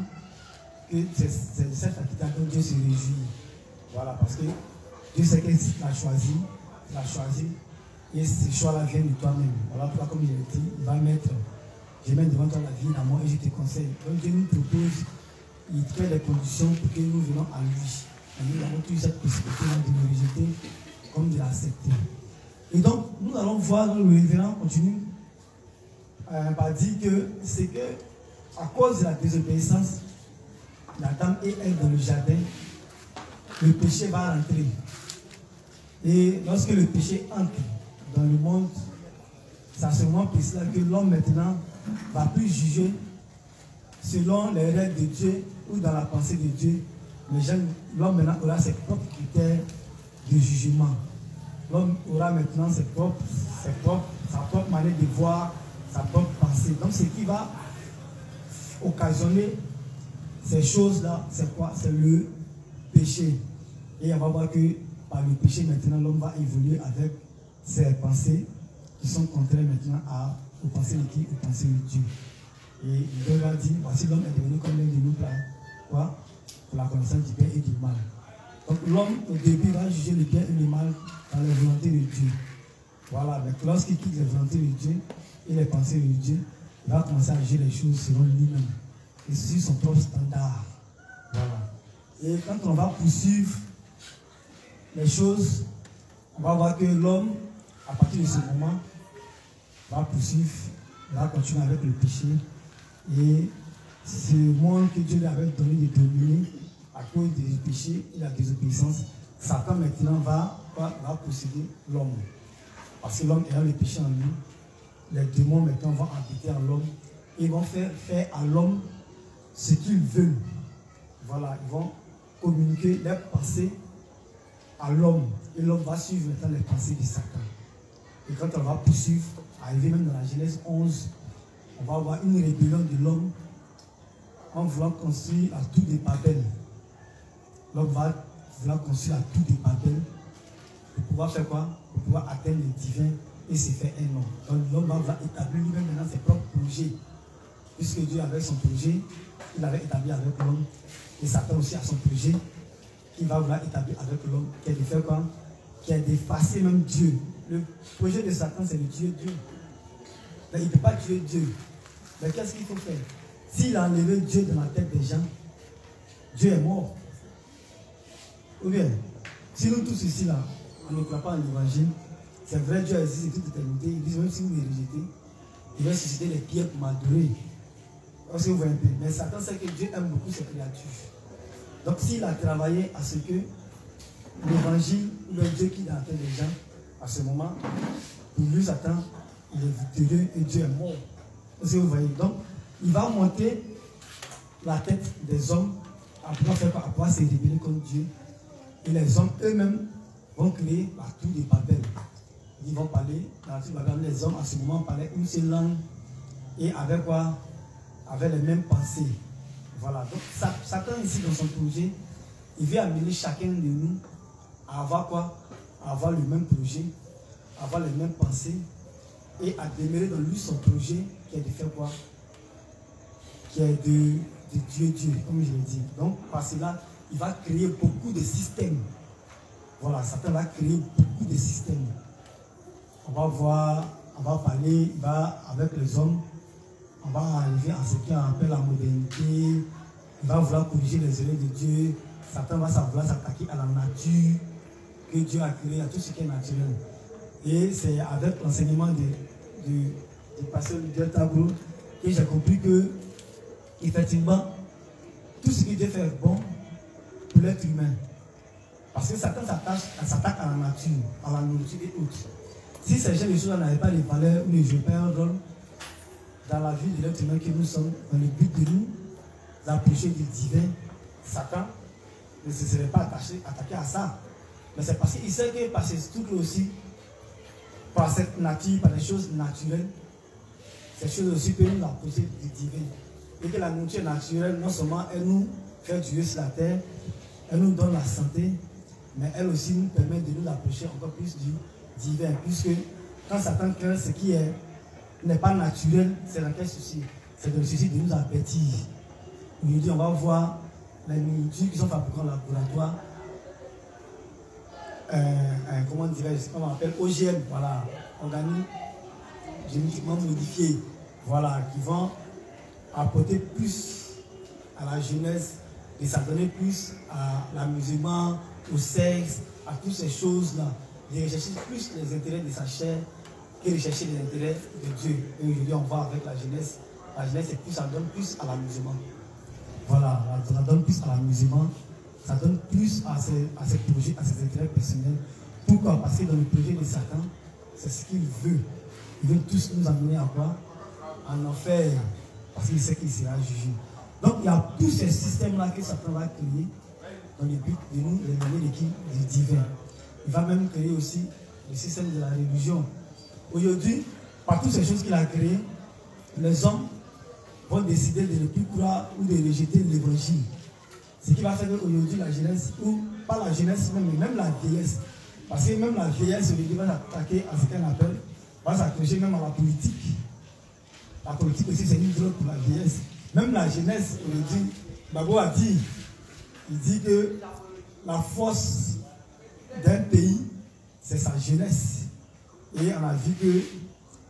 Speaker 1: que c'est cette faculté dont Dieu se réjouit. Voilà, parce que Dieu sait qu'il l'a choisi, et ce choix-là vient de toi-même. Voilà pourquoi, comme il a dit, il va mettre, je mets devant toi la vie d'amour et je te conseille. Donc Dieu nous propose, il crée des conditions pour que nous venons à lui. Et nous avons toujours cette possibilité de nous rejeter comme de l'accepter. Et donc, nous allons voir, le révérend continue par dire que c'est que, à cause de la désobéissance, la dame et elle dans le jardin, le péché va rentrer. Et lorsque le péché entre dans le monde, c'est à ce moment précis que l'homme maintenant va plus juger selon les règles de Dieu ou dans la pensée de Dieu. Mais l'homme maintenant aura ses propres critères de jugement. L'homme aura maintenant sa propre manière de voir, sa propre pensée. Donc ce qui va occasionner ces choses-là, c'est quoi? C'est le péché. Et on va voir que par le péché, maintenant, l'homme va évoluer avec ses pensées qui sont contraires maintenant aux pensées de qui? Aux pensées de Dieu. Et Dieu va dire, voici l'homme est devenu comme l'un de nous, quoi? Pour la connaissance du bien et du mal. Donc l'homme, au début, va juger le bien et le mal dans la volonté de Dieu. Voilà, mais lorsqu'il quitte les volontés de Dieu et les pensées de Dieu, il va commencer à juger les choses selon lui-même et sur son propre standard. Voilà. Et quand on va poursuivre les choses, on va voir que l'homme, à partir de ce moment, va poursuivre, va continuer avec le péché. Et ce monde que Dieu lui avait donné de dominer à cause du péché et de la désobéissance, Satan maintenant va posséder l'homme. Parce que l'homme ayant le péché en lui, les démons maintenant vont habiter en l'homme et vont faire à l'homme ce qu'ils veulent. Voilà, ils vont communiquer leurs pensées à l'homme et l'homme va suivre maintenant les pensées de Satan. Et quand on va poursuivre, arriver même dans la Genèse 11, on va avoir une rébellion de l'homme en voulant construire la tour de Babel. L'homme va vouloir construire la tour de Babel pour pouvoir faire quoi? Pour pouvoir atteindre le divin et se faire un homme. Donc l'homme va vouloir établir lui-même maintenant ses propres projets. Puisque Dieu avait son projet, il l'avait établi avec l'homme. Et Satan aussi a son projet qu'il va vouloir établir avec l'homme, qui est de faire quoi? Qui est d'effacer même Dieu. Le projet de Satan, c'est de tuer Dieu. Mais il ne peut pas tuer Dieu. Mais qu'est-ce qu'il faut faire? S'il a enlevé Dieu dans la tête des gens, Dieu est mort. Ou bien, si nous tous ici, là, on ne croit pas en l'évangile, c'est vrai, Dieu existe toute éternité. Il dit même si vous me rejetez, il va susciter les pierres pour m'adorer. Vous voyez un peu. Mais Satan sait que Dieu aime beaucoup ses créatures. Donc s'il a travaillé à ce que l'évangile ou le Dieu qui est dans la tête des gens, à ce moment, pour lui, Satan, il est victorieux et Dieu est mort. Vous voyez. Donc, il va monter la tête des hommes à pouvoir faire quoi? À pouvoir se révéler contre Dieu. Et les hommes eux-mêmes vont créer la tour de Babel. Ils vont parler, dans la tour de Babel, les hommes à ce moment parlaient une seule langue et avec quoi? Avec les mêmes pensées. Voilà. Donc, Satan ici dans son projet, il veut amener chacun de nous à avoir quoi? À avoir le même projet, à avoir les mêmes pensées et à demeurer dans lui son projet qui est de faire quoi? Qui est de Dieu, comme je l'ai dit. Donc, par cela, il va créer beaucoup de systèmes. Voilà, Satan va créer beaucoup de systèmes. On va voir, on va parler, il va, avec les hommes, on va arriver à ce qu'on appelle la modernité. Il va vouloir corriger les erreurs de Dieu. Satan va vouloir s'attaquer à la nature que Dieu a créée, à tout ce qui est naturel. Et c'est avec l'enseignement du pasteur Dieu Tabou que j'ai compris que, effectivement, tout ce que Dieu fait est bon pour l'être humain. Parce que Satan s'attaque à la nature, à la nourriture et autres. Si ces gens, les choses n'avaient pas les valeurs ou ne jouaient pas un rôle dans la vie de l'être humain que nous sommes, dans le but de nous approcher du divin, Satan ne se serait pas attaqué à ça. Mais c'est parce qu'il sait que par ces trucs aussi, par cette nature, par les choses naturelles, ces choses aussi peuvent nous approcher du divin. Et que la nourriture naturelle, non seulement elle nous fait durer sur la terre, Elle nous donne la santé, mais elle aussi nous permet de nous approcher encore plus du divin. Puisque quand Satan crée ce qui n'est pas naturel, c'est dans quel souci? C'est dans le souci de nous avertir. Aujourd'hui, on va voir les nourritures qui sont fabriquées en laboratoire. Comment dirais-je? On appelle OGM, voilà, organique, génétiquement modifié, voilà, qui vont apporter plus à la jeunesse et s'adonner plus à l'amusement, au sexe, à toutes ces choses-là, de rechercher plus les intérêts de sa chair que de chercher les intérêts de Dieu. Et aujourd'hui, on va avec la jeunesse c'est plus, ça donne plus à l'amusement. Voilà, ça donne plus à l'amusement, ça donne plus à ses projets, à ses intérêts personnels. Pourquoi? Parce que dans le projet de Satan, c'est ce qu'il veut. Il veut tous nous amener à quoi? En enfer, parce qu'il sait qu'il sera jugé. Donc il y a tous ces systèmes-là que Satan va créer dans le but de nous éloigner du divin. Il va même créer aussi le système de la religion. Aujourd'hui, par toutes ces choses qu'il a créées, les hommes vont décider de ne plus croire ou de rejeter l'évangile. Ce qui va faire qu'aujourd'hui la jeunesse, ou pas la jeunesse même, même la vieillesse, parce que même la vieillesse aujourd'hui va s'attaquer à ce qu'elle appelle, va s'accrocher même à la politique. La politique aussi c'est une drogue pour la vieillesse. Même la jeunesse aujourd'hui, Babo a dit, il dit que la force d'un pays, c'est sa jeunesse. Et on a vu que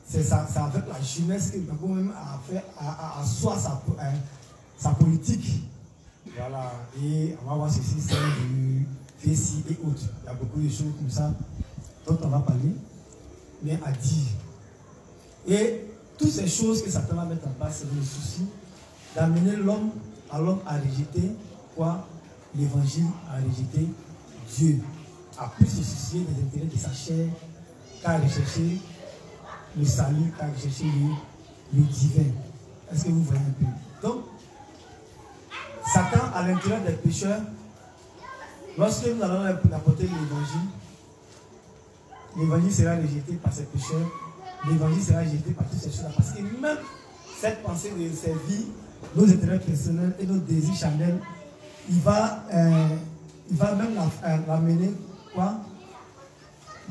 Speaker 1: c'est avec la jeunesse que Babo même a fait asseoir sa politique. Voilà. Et on va voir ceci, c'est du VCI et autres. Il y a beaucoup de choses comme ça dont on va parler, mais à dire. Et toutes ces choses que Satan va mettre en place, c'est le souci d'amener l'homme à rejeter quoi? L'évangile, à rejeter Dieu, à plus se soucier des intérêts de sa chair qu'à rechercher le salut, qu'à rechercher le divin. Est-ce que vous voyez un peu? Donc, Satan, à l'intérieur des pécheurs, lorsque nous allons apporter l'évangile sera rejeté par ces pécheurs, l'évangile sera rejeté par toutes ces choses-là. Parce que même cette pensée de servir nos intérêts personnels et nos désirs charnels, il va même l'amener quoi?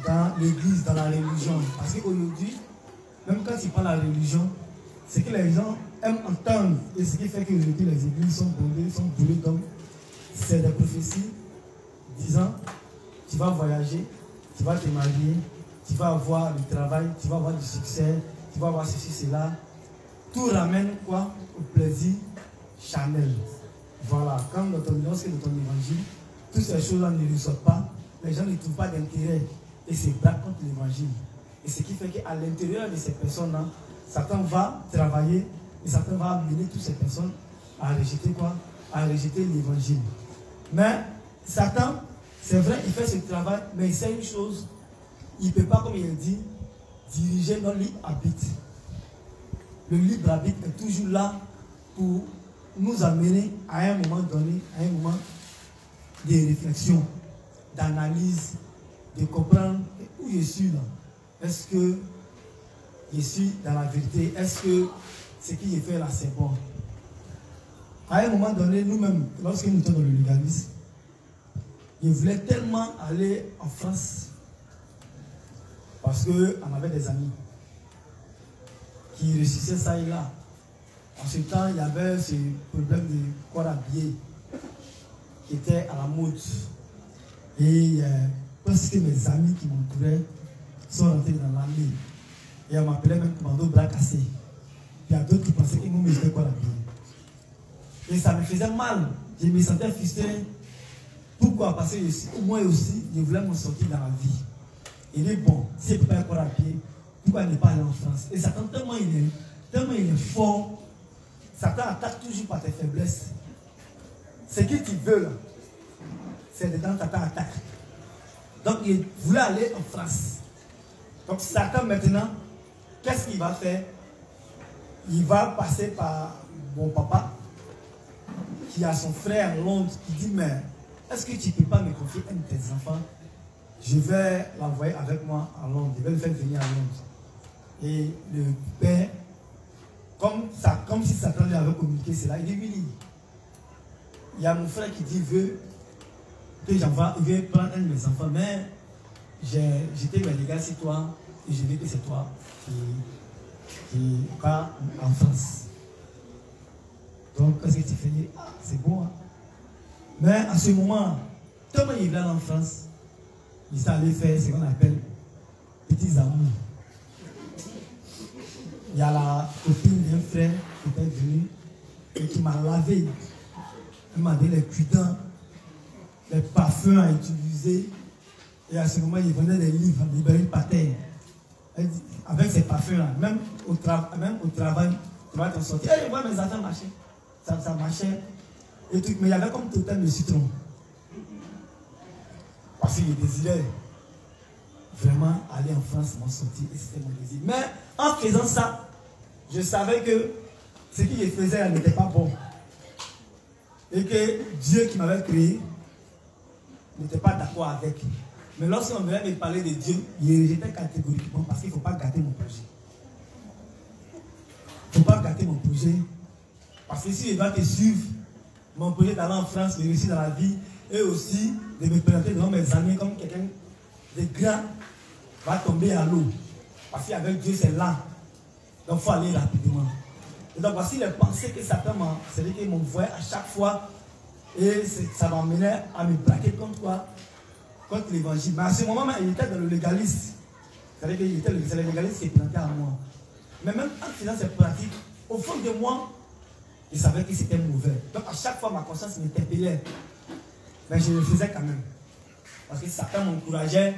Speaker 1: Dans l'église, dans la religion. Parce qu'aujourd'hui, même quand il prend la religion, c'est que les gens aiment entendre. Et ce qui fait que les églises sont bondées, sont brûlées d'hommes. C'est des prophéties disant, tu vas voyager, tu vas te marier, tu vas avoir du travail, tu vas avoir du succès, tu vas avoir ceci, cela. Tout ramène quoi? Au plaisir charnel. Voilà, quand lorsque dans ton évangile, toutes ces choses-là ne ressortent pas, les gens ne trouvent pas d'intérêt et se battent contre l'évangile. Et ce qui fait qu'à l'intérieur de ces personnes-là, Satan va travailler et Satan va amener toutes ces personnes à rejeter quoi? À rejeter l'évangile. Mais Satan, c'est vrai, il fait ce travail, mais il sait une chose, il ne peut pas, comme il dit, diriger notre libre arbitre. Le libre arbitre est toujours là pour nous amener à un moment donné, à un moment de réflexion, d'analyse, de comprendre où je suis là. Est-ce que je suis dans la vérité? Est-ce que ce qui est fait là, c'est bon? À un moment donné, nous-mêmes, lorsque nous étions dans le légalisme, je voulais tellement aller en France parce qu'on avait des amis qui réussissaient ça et là. En ce temps, il y avait ce problème de corps habillé qui était à la mode. Et parce que mes amis qui m'entouraient sont rentrés dans l'armée. Et on m'appelait même commando bras cassés. Puis il y a d'autres qui pensaient qu'ils m'ont mis corps habillé. Et ça me faisait mal. Je me sentais frustré. Pourquoi? Parce que moi aussi, je voulais m'en sortir dans la vie. Et il est bon, si je ne peux pas corps habillé, pourquoi ne pas aller en France? Et Satan, tellement il est fort, Satan attaque toujours par tes faiblesses. Ce que tu veux là, c'est dedans Satan attaque. Donc il voulait aller en France. Donc Satan maintenant, qu'est-ce qu'il va faire? Il va passer par mon papa, qui a son frère à Londres, qui dit, mais est-ce que tu ne peux pas me confier un de tes enfants? Je vais l'envoyer avec moi à Londres, je vais le faire venir à Londres. Et le père, comme si Satan lui avait communiqué cela, il dit, oui, il y a mon frère qui dit, veut que il veut prendre un de mes enfants, mais j'étais légal sur toi et je dis que c'est toi qui va en France. Donc, qu'est-ce que tu fais? Ah, c'est bon. Hein? Mais à ce moment, comment il vient en France, il s'est allé faire ce qu'on appelle petits amours. Il y a la copine d'un frère qui était venue et qui m'a lavé. Il m'a donné les cuitants, les parfums à utiliser. Et à ce moment, il vendait des livres, libérer une patère. Avec ces parfums-là, même au travail, tu vas t'en sortir. Et je vois mes affaires marcher. Ça marchait. Et tout, mais il y avait comme totem de citron. Parce qu'il désirait vraiment aller en France, m'en sortir. Et c'était mon désir. Mais en faisant ça, je savais que ce qu'il faisait n'était pas bon. Et que Dieu qui m'avait créé n'était pas d'accord avec. Mais lorsqu'on venait me parler de Dieu, il rejetait catégoriquement parce qu'il ne faut pas gâter mon projet. Il ne faut pas gâter mon projet. Parce que si je dois te suivre, mon projet d'aller en France, de réussir dans la vie, et aussi de me présenter devant mes amis comme quelqu'un de grand, va tomber à l'eau. Parce qu'avec Dieu, c'est là. Donc il faut aller rapidement. Et donc voici les pensées que Satan m'a, c'est-à-dire qu'il m'envoyait à chaque fois. Et ça m'emmenait à me braquer contre quoi? Contre l'évangile. Mais à ce moment, il était dans le légalisme. C'est-à-dire que c'est le légaliste qui est planté à moi. Mais même en faisant ces pratiques, au fond de moi, je savais que c'était mauvais. Donc à chaque fois, ma conscience m'interpellait. Mais je le faisais quand même. Parce que Satan m'encourageait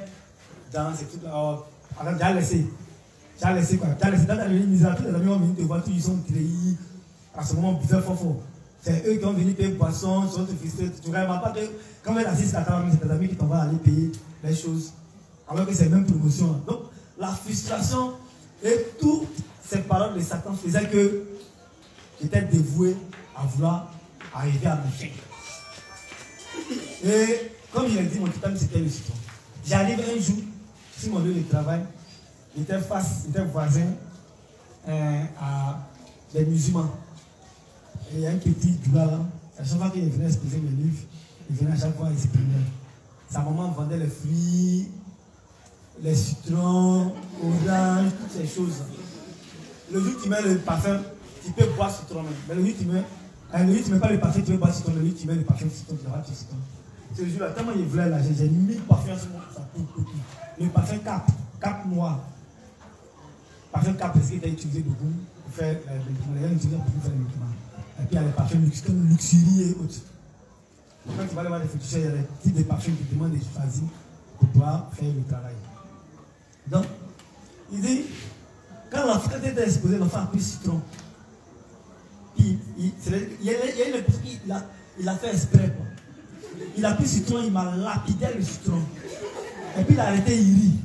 Speaker 1: dans ces trucs-là. Oh, alors, j'ai laissé. J'ai laissé quoi? J'ai laissé dans la misère. Tous les amis ont venu te voir, tous ils sont créés. À ce moment, on buvait fort. C'est eux qui ont venu payer boissons, ils sont frustrés. Tu ne remarques pas que quand on assiste à ta famille, c'est tes amis qui t'envoient aller payer les choses. Alors que c'est la même promotion. Donc, la frustration et toutes ces paroles de Satan faisaient que j'étais dévoué à vouloir arriver à mes fins. Et comme il a dit, mon totem c'était le citron. J'arrive un jour sur mon lieu de travail, j'étais voisin à des musulmans. Et il y a un petit doigt là, à chaque fois qu'il venait exposer mes livres, il venait à chaque fois exprimer. Sa maman vendait les fruits, les citrons, oranges, toutes ces choses. Le jour où tu mets le parfum, tu peux boire citron même. Mais le jour où tu mets pas le parfum, tu veux boire citron. Le jour où tu mets le parfum citron, tu vas boire citron. Ce jour-là, tellement il voulait là, j'ai mis le parfum sur moi, ça coupe. Le parfum cap noir. Parfum cap, parce qu'il était utilisé beaucoup pour faire les médicaments. Il a utilisé beaucoup pour faire les médicaments. Et puis il y a les parfums comme Luxury et autres. Quand tu vas aller voir les féticheurs, il y a des types de parfums qui demandent des choisis pour pouvoir faire le travail. Donc, il dit, quand l'enfant était exposé, l'enfant a pris citron. Il a fait exprès. Quoi. Il a pris citron, il m'a lapidé le citron. Et puis il a arrêté, il rit.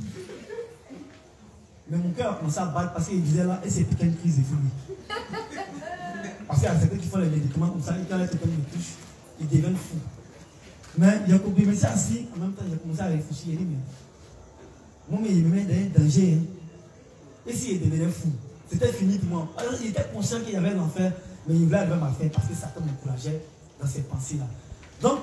Speaker 1: Mais mon cœur a commencé à battre parce qu'il disait là, et c'est plus qu'une crise de folie. Parce qu'il y a certains qui font les médicaments comme ça, et quand quelqu'un me touche, ils deviennent fous. Mais il a commencé assis, en même temps, il a commencé à réfléchir. Il dit, mais moi, il me met dans un danger. Hein. Et s'il devenait fou, c'était fini pour moi. Alors, il était conscient qu'il y avait l'enfer, mais il voulait arriver à ma fin parce que Satan m'encourageait dans ces pensées-là. Donc,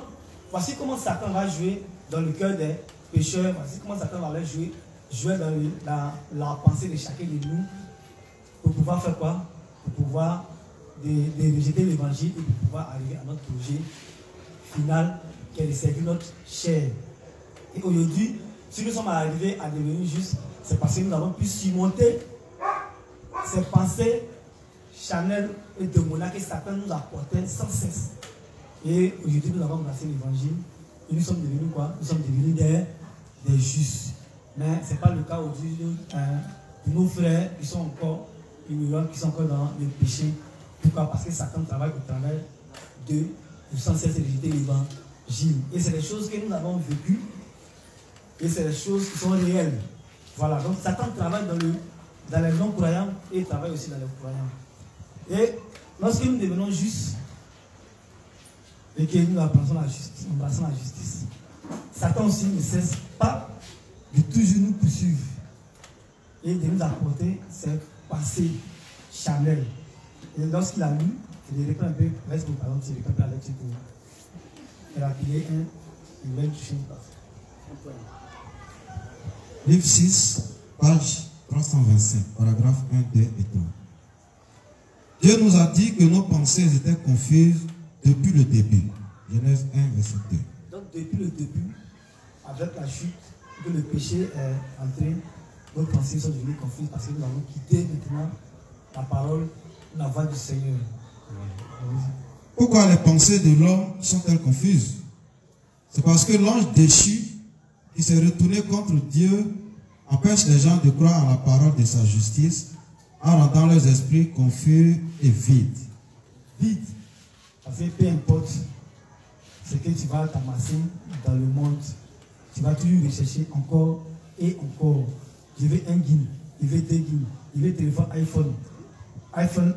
Speaker 1: voici comment Satan va jouer dans le cœur des pécheurs. Voici comment Satan va aller jouer dans la pensée de chacun de nous pour pouvoir faire quoi? Pour pouvoir de rejeter l'évangile et pour pouvoir arriver à notre projet final qui est de servir notre chair. Et aujourd'hui, si nous sommes arrivés à devenir justes, c'est parce que nous avons pu surmonter ces pensées charnelles et démoniaques que Satan nous apportait sans cesse. Et aujourd'hui, nous avons embrassé l'évangile et nous sommes devenus quoi? Nous sommes devenus des justes. Mais ce n'est pas le cas aujourd'hui de nos frères qui sont encore ignorants, qui sont encore dans le péché. Pourquoi? Parce que Satan travaille au travers de sans cesse rejeter l'évangile. Et c'est des choses que nous avons vécues. Et c'est des choses qui sont réelles. Voilà. Donc Satan travaille dans les non-croyants et il travaille aussi dans les croyants. Et lorsque nous devenons justes et que nous embrassons la justice, Satan aussi ne cesse pas de toujours nous poursuivre et de nous apporter ces pensées charnelles. Et lorsqu'il a lu, je les reprends un peu, reste pour par exemple, je reprends la lecture pour rappeler ils veulent toucher une place.
Speaker 5: Livre 6, page 325, paragraphe 1, 2 et 3. Dieu nous a dit que nos pensées étaient confuses depuis le début. Genèse 1, verset 2.
Speaker 1: Donc depuis le début, avec la chute, que le péché est entré, nos pensées sont devenues confuses parce que nous avons quitté maintenant la parole, la voix du Seigneur.
Speaker 5: Pourquoi les pensées de l'homme sont-elles confuses? C'est parce que l'ange déchu qui s'est retourné contre Dieu empêche les gens de croire à la parole de sa justice en rendant leurs esprits confus et vides.
Speaker 1: Vide. Parce que peu importe ce que tu vas t'amasser dans le monde, tu vas toujours rechercher encore et encore. Je veux un guin, je veux deux guins, je veux téléphone iPhone,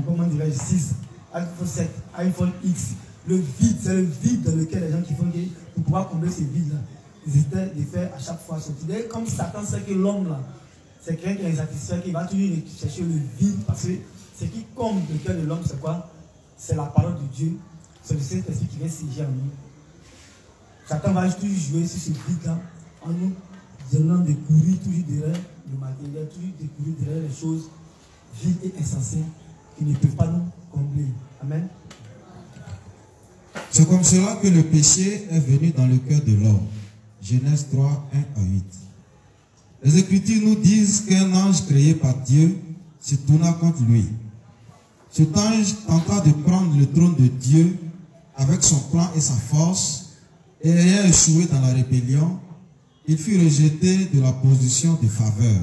Speaker 1: comment dirais-je, 6, iPhone 7, iPhone X. Le vide, c'est le vide dans lequel les gens qui font que pour pouvoir combler ce vide-là, ils essaient de faire à chaque fois sortir. Comme Satan sait que l'homme là, c'est quelqu'un qui est insatisfait, qui va toujours chercher le vide parce que ce qui comble le cœur de l'homme, c'est quoi? C'est la parole de Dieu. C'est le Saint-Esprit qui vient siéger en nous. Satan va toujours jouer sur ce vide-là en nous, donnant de courir toujours derrière le matériel, toujours de courir derrière les choses vides et insensées qui ne peuvent pas nous combler. Amen.
Speaker 5: C'est comme cela que le péché est venu dans le cœur de l'homme. Genèse 3, 1 à 8. Les Écritures nous disent qu'un ange créé par Dieu se tourna contre lui. Cet ange tenta de prendre le trône de Dieu avec son plan et sa force, et ayant échoué dans la rébellion, il fut rejeté de la position de faveur.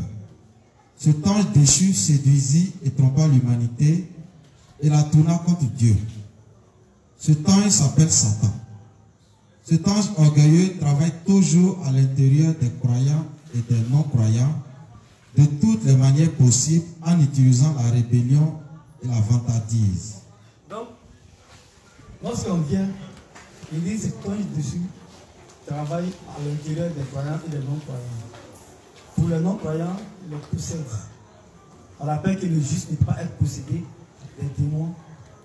Speaker 5: Cet ange déchu séduisit et trompa l'humanité et la tourna contre Dieu. Cet ange s'appelle Satan. Cet ange orgueilleux travaille toujours à l'intérieur des croyants et des non-croyants de toutes les manières possibles en utilisant la rébellion et la vantardise.
Speaker 1: Donc, lorsqu'on vient, il dit cet ange dessus travaille à l'intérieur des croyants et des non-croyants. Pour les non-croyants, il les possède. On rappelle que le juste ne peut pas être possédé des démons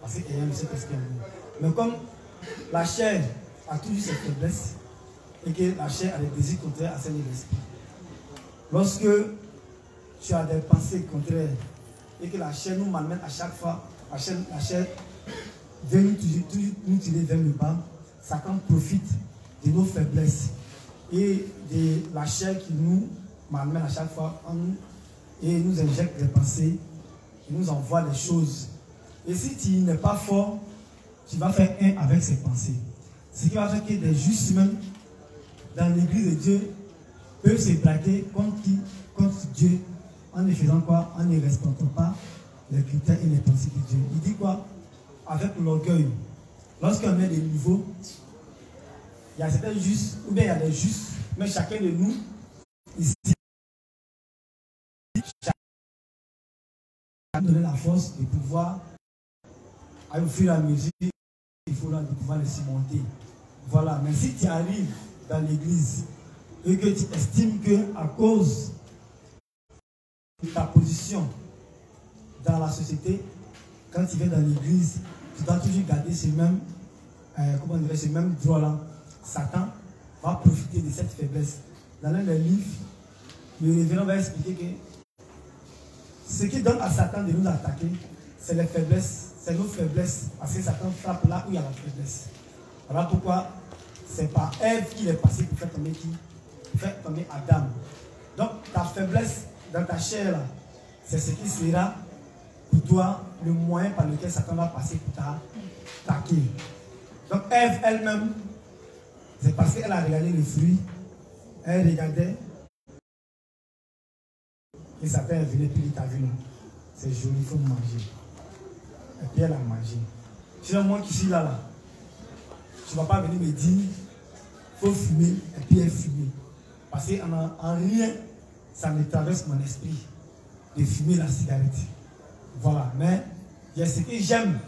Speaker 1: parce qu'il y a le Saint-Esprit en nous. Mais comme la chair a toujours ses faiblesses et que la chair a des désirs contraires à celles de l'esprit, lorsque tu as des pensées contraires et que la chair nous malmène à chaque fois, la chair vient nous tirer vers le bas, Satan profite de nos faiblesses et de la chair qui nous malmène à chaque fois en nous et nous injecte des pensées et nous envoie des choses. Et si tu n'es pas fort, tu vas faire un avec ces pensées. Ce qui va faire que des justes même dans l'église de Dieu peuvent se braquer contre Dieu en ne faisant quoi? En ne respectant pas les critères et les pensées de Dieu. Il dit quoi? Avec l'orgueil. Lorsqu'on met des niveaux, il y a certains justes, ou bien il y a des justes, mais chacun de nous, ici, chacun donner la force de pouvoir, au fur et à mesure, il faudra de pouvoir les surmonter. Voilà, mais si tu arrives dans l'église et que tu estimes qu'à cause de ta position dans la société, quand tu viens dans l'église, tu dois toujours garder ce même, ce même droit-là. Satan va profiter de cette faiblesse. Dans l'un des livres, le révérend va expliquer que ce qui donne à Satan de nous attaquer, c'est les faiblesses, c'est nos faiblesses, parce que Satan frappe là où il y a la faiblesse. Voilà pourquoi c'est par Ève qu'il est passé pour faire tomber qui? Pour faire tomber Adam. Donc ta faiblesse dans ta chair là, c'est ce qui sera pour toi le moyen par lequel Satan va passer pour t'attaquer. Donc Ève elle-même, c'est parce qu'elle a regardé le fruit, elle regardait et Satan est venu puis il t'a vu, c'est joli, il faut manger. Et puis elle a mangé. Sinon moi qui suis là, tu ne vas pas venir me dire il faut fumer et puis elle fumer. Parce qu'en rien, ça me traverse mon esprit de fumer la cigarette. Voilà, mais il y a ce que j'aime.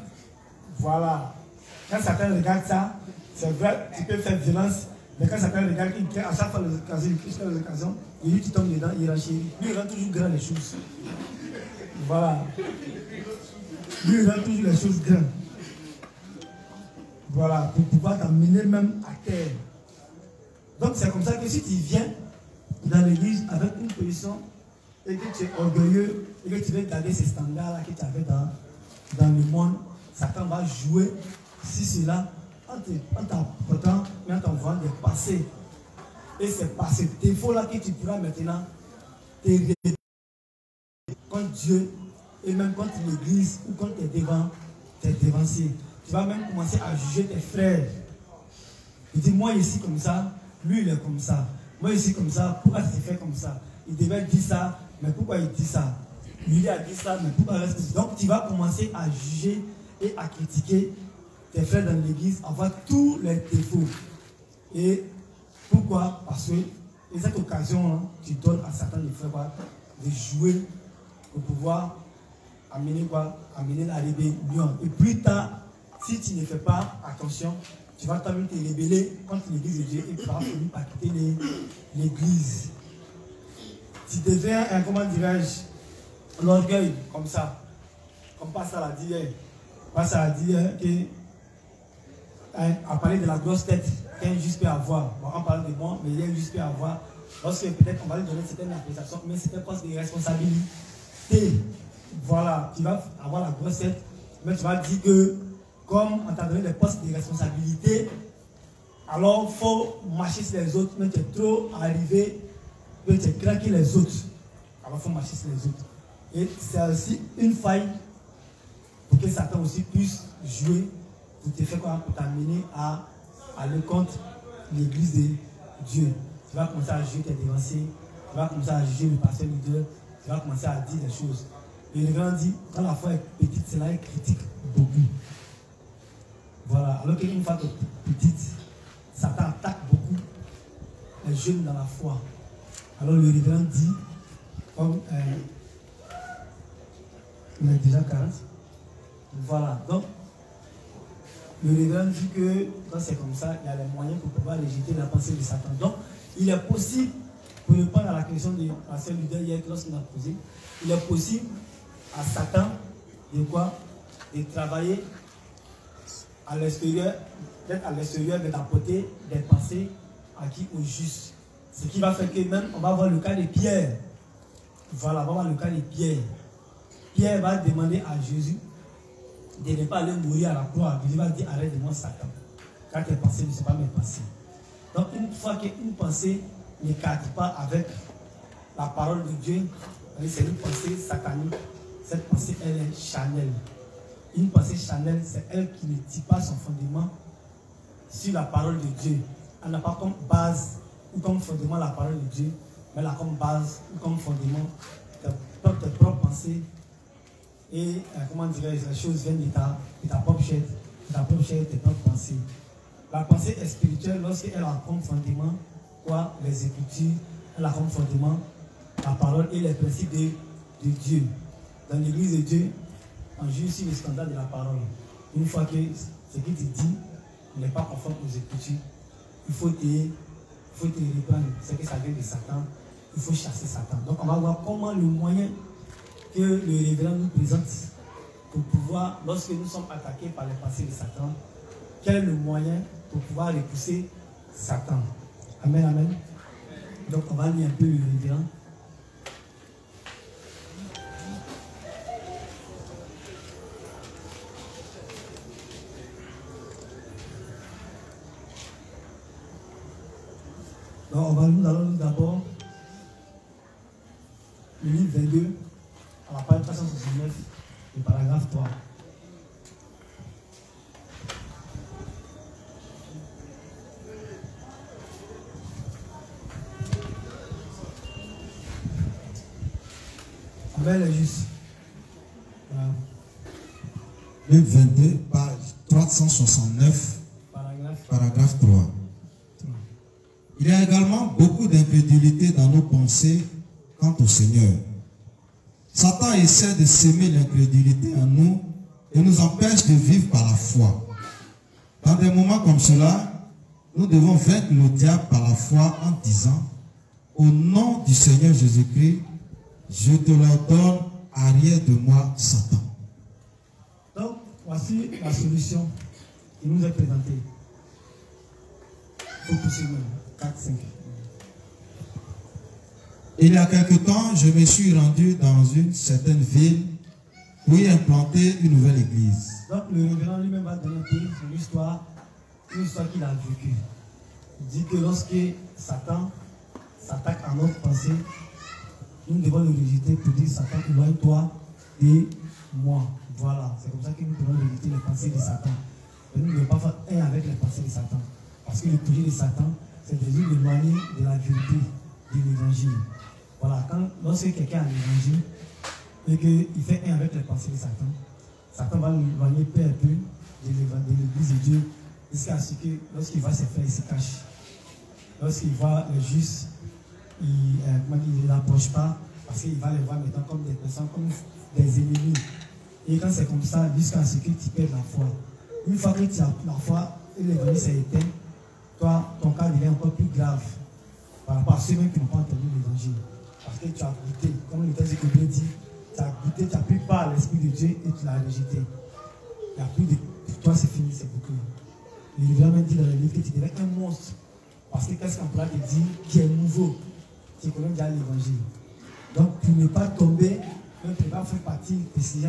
Speaker 1: Voilà. Quand Satan regarde ça, c'est vrai, tu peux faire violence, mais quand Satan regarde, à chaque fois les occasions, et lui qui tombe dedans, il renchérit. Lui, il rend toujours grand les choses. Voilà. Lui, il rend toujours les choses grandes. Voilà, pour pouvoir t'amener même à terre. Donc c'est comme ça que si tu viens dans l'église avec une position et que tu es orgueilleux et que tu veux garder ces standards-là que tu avais dans le monde, Satan va jouer si cela en t'apportant, mais en t'envoyant des passés. Et c'est par ce défaut-là que tu pourras maintenant te révéler contre Dieu et même contre l'église ou contre tes dévanciers. Tu vas même commencer à juger tes frères. Il dit, moi ici comme ça, lui il est comme ça. Moi ici comme ça, pourquoi tu fais comme ça? Il devait dire ça, mais pourquoi il dit ça? Lui a dit ça, mais pourquoi il reste? Donc tu vas commencer à juger et à critiquer tes frères dans l'église, à voir tous les défauts. Et pourquoi? Parce que et cette occasion, hein, tu donnes à certains des frères de jouer pour pouvoir amener la rébellion. Et plus tard, si tu ne fais pas attention, tu vas toi-même te rébeller contre l'église de Dieu et tu vas finir par quitter l'église. Tu deviens un, comment dirais-je, l'orgueil comme ça. Comme Pascal a dit hier. Pascal a dit à parler de la grosse tête qu'un juste peut avoir. Bon, on parle de moi, mais il y a un juste peut avoir. Lorsque peut-être on va lui donner certaines appréciations, mais c'est un poste de responsabilité. Voilà, tu vas avoir la grosse tête, mais tu vas dire que comme on t'a donné des postes de responsabilité, alors il faut marcher sur les autres, mais tu es trop arrivé, mais tu as craqué les autres. Alors il faut marcher sur les autres. Et c'est aussi une faille pour que Satan aussi puisse jouer pour te faire quoi? Pour t'amener à aller contre l'église de Dieu. Tu vas commencer à juger tes dévanciers, tu vas commencer à juger le pasteur leader, tu vas commencer à dire des choses. Et le grand dit, quand la foi est petite, c'est là qu'il critique beaucoup. Voilà, alors qu'une fois que petite, Satan attaque beaucoup les jeunes dans la foi. Alors le révérend dit, comme il est déjà 40, voilà, donc le révérend dit que quand c'est comme ça, il y a les moyens pour pouvoir rejeter la pensée de Satan. Donc, il est possible, pour répondre à la question de la sœur leader hier lorsqu'on a posé, il est possible à Satan de quoi? De travailler à l'extérieur, d'être à l'extérieur, de d'apporter des pensées acquis au juste. Ce qui va faire que même, on va voir le cas de Pierre. Voilà, on va voir le cas de Pierre. Pierre va demander à Jésus de ne pas aller mourir à la croix. Jésus va dire, arrête de moi Satan. Car tes pensées ne sont pas mes pensées. Donc une fois qu'une pensée ne cadre pas avec la parole de Dieu, c'est une pensée satanique. Cette pensée, elle est charnelle. Une pensée charnelle, c'est elle qui ne tire pas son fondement sur la parole de Dieu. Elle n'a pas comme base ou comme fondement la parole de Dieu, mais elle a comme base ou comme fondement tes propres pensées. Et comment dirais-je, les choses viennent de ta propre chair, tes propres pensées. La pensée est spirituelle lorsqu'elle a comme fondement quoi? Les Écritures, elle a comme fondement la parole et les principes de Dieu. Dans l'église de Dieu, on juge sur le scandale de la parole. Une fois que ce qu'il te dit n'est pas conforme aux Écritures, il faut te reprendre. C'est que ça vient de Satan. Il faut chasser Satan. Donc on va voir comment le moyen que le révérend nous présente pour pouvoir, lorsque nous sommes attaqués par les pensées de Satan, quel est le moyen pour pouvoir repousser Satan. Amen, amen. Donc on va lire un peu le révérend. Donc nous allons lire d'abord le livre 22, à la page 369, le paragraphe 3. Amen, les justes. Voilà.
Speaker 5: Livre 22, page 369, paragraphe 3. Il y a également beaucoup d'incrédulité dans nos pensées quant au Seigneur. Satan essaie de semer l'incrédulité en nous et nous empêche de vivre par la foi. Dans des moments comme cela, nous devons vaincre le diable par la foi en disant, au nom du Seigneur Jésus-Christ, je te l'ordonne, arrière de moi, Satan.
Speaker 1: Donc, voici la solution qui nous est présentée. Il faut pousser même. 4, 5.
Speaker 5: Il y a quelque temps, je me suis rendu dans une certaine ville pour y implanter une nouvelle église.
Speaker 1: Donc le révérend lui-même va donner son histoire, une histoire qu'il a vécue. Il dit que lorsque Satan s'attaque à notre pensée, nous devons le rejeter pour dire Satan, éloigne-toi de moi. Voilà, c'est comme ça que nous devons rejeter les pensées de Satan. Mais nous ne devons pas faire un avec les pensées de Satan. Parce que le projet de Satan, c'est de nous éloigner de la vérité de l'évangile. Voilà, lorsque quelqu'un a l'évangile et qu'il fait un avec les pensées de Satan, Satan va l'éloigner peu à peu de l'église de Dieu jusqu'à ce que lorsqu'il voit ses frères, il se cache. Lorsqu'il voit les justes, il ne l'approche pas parce qu'il va les voir maintenant comme des personnes, comme des ennemis. Et quand c'est comme ça, jusqu'à ce que tu perdes la foi. Une fois que tu as la foi et l'évangile s'est éteint, toi, ton cas devient encore plus grave par rapport à ceux-mêmes qui n'ont pas entendu l'évangile. Parce que tu as goûté, comme le texte de dit, tu as goûté, tu as pris part à l'Esprit de Dieu et tu l'as rejeté. Il n'y a plus de. Pour toi, c'est fini, c'est bouclé. Et il vient même dire dans le livre que tu deviens un monstre. Parce que qu'est-ce qu'on pourra te dire qui est nouveau? Tu connais déjà l'évangile. Donc, pour ne pas tomber, même pour ne pas faire partie de ces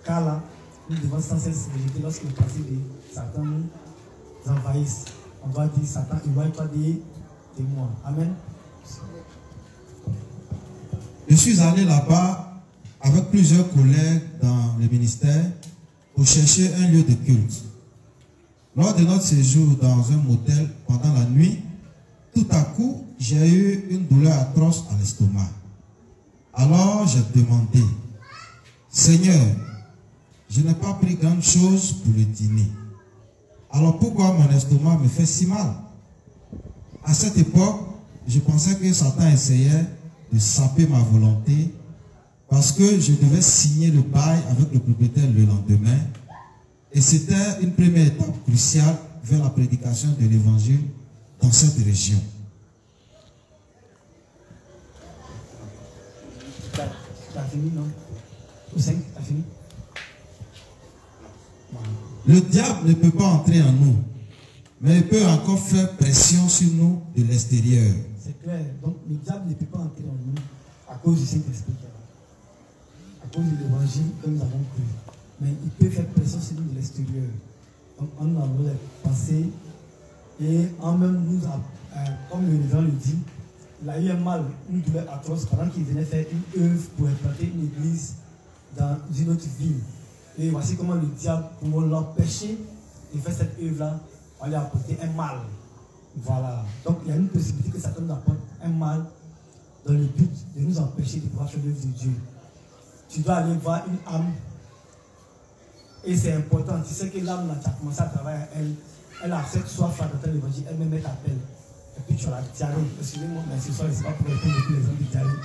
Speaker 1: cas-là, nous devons sans cesse rejeter lorsque le passé de Satan nous envahisse. On doit dire Satan, éloigne-toi de moi. Amen.
Speaker 5: Je suis allé là-bas avec plusieurs collègues dans le ministère pour chercher un lieu de culte. Lors de notre séjour dans un motel pendant la nuit, tout à coup, j'ai eu une douleur atroce à l'estomac. Alors j'ai demandé, Seigneur, je n'ai pas pris grande chose pour le dîner. Alors pourquoi mon estomac me fait si mal? À cette époque, je pensais que Satan essayait de saper ma volonté parce que je devais signer le bail avec le propriétaire le lendemain. Et c'était une première étape cruciale vers la prédication de l'évangile dans cette région.
Speaker 1: Tu as fini, non? Au 5, tu as fini?
Speaker 5: Le diable ne peut pas entrer en nous, mais il peut encore faire pression sur nous de l'extérieur.
Speaker 1: C'est clair. Donc le diable ne peut pas entrer en nous à cause du Saint-Esprit. À cause de l'évangile que nous avons cru. Mais il peut faire pression sur nous de l'extérieur. Donc on a les pensées et en même nous, comme le révérend le dit, il a eu un mal, une douleur atroce pendant qu'il venait faire une œuvre pour implanter une église dans une autre ville. Et voici comment le diable, pour l'empêcher de faire cette œuvre-là, on lui a apporté un mal. Voilà. Donc il y a une possibilité que Satan nous apporte un mal dans le but de nous empêcher de pouvoir faire l'œuvre de Dieu. Tu dois aller voir une âme. Et c'est important. Tu sais que l'âme, tu as commencé à travailler à elle. Elle a cette soif d'entendre l'évangile. Elle-même t'appelle. Et puis tu as la diarrhée. Excusez-moi, mais ce soir, je ne sais pas pour répondre depuis les hommes de diarrhée.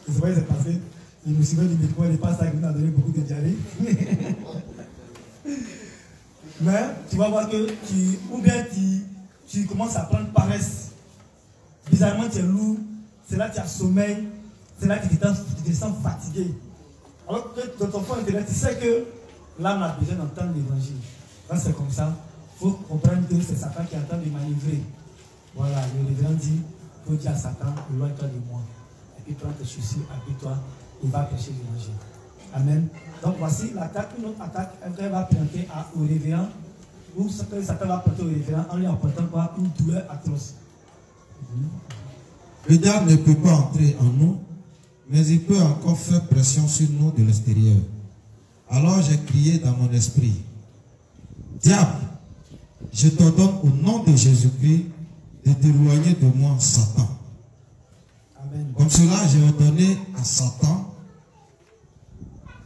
Speaker 1: Je ne sais pas ce qui s'est passé. Il me souvient du métro, il n'est pas ça qui nous a donné beaucoup de diarrhée. Mais tu vas voir que tu commences à prendre paresse. Bizarrement, tu es lourd. C'est là que tu as sommeil. C'est là que tu te sens fatigué. Alors que dans ton fond intérieur, tu sais que l'âme a besoin d'entendre l'évangile. Quand c'est comme ça, il faut comprendre que c'est Satan qui est en train de manœuvrer. Voilà, le révérend dit, il faut dire à Satan, éloigne-toi de moi. Et puis prends tes chaussures, habille-toi, il va prêcher l'évangile. Amen. Donc voici l'attaque, une autre attaque, elle va planter au révérend, ou Satan va planter au révérend en lui apportant quoi? Une douleur atroce.
Speaker 5: Le diable ne peut pas entrer en nous, mais il peut encore faire pression sur nous de l'extérieur. Alors j'ai crié dans mon esprit, diable, je t'ordonne au nom de Jésus-Christ de t'éloigner de moi, Satan.
Speaker 1: Amen.
Speaker 5: Comme cela, j'ai ordonné à Satan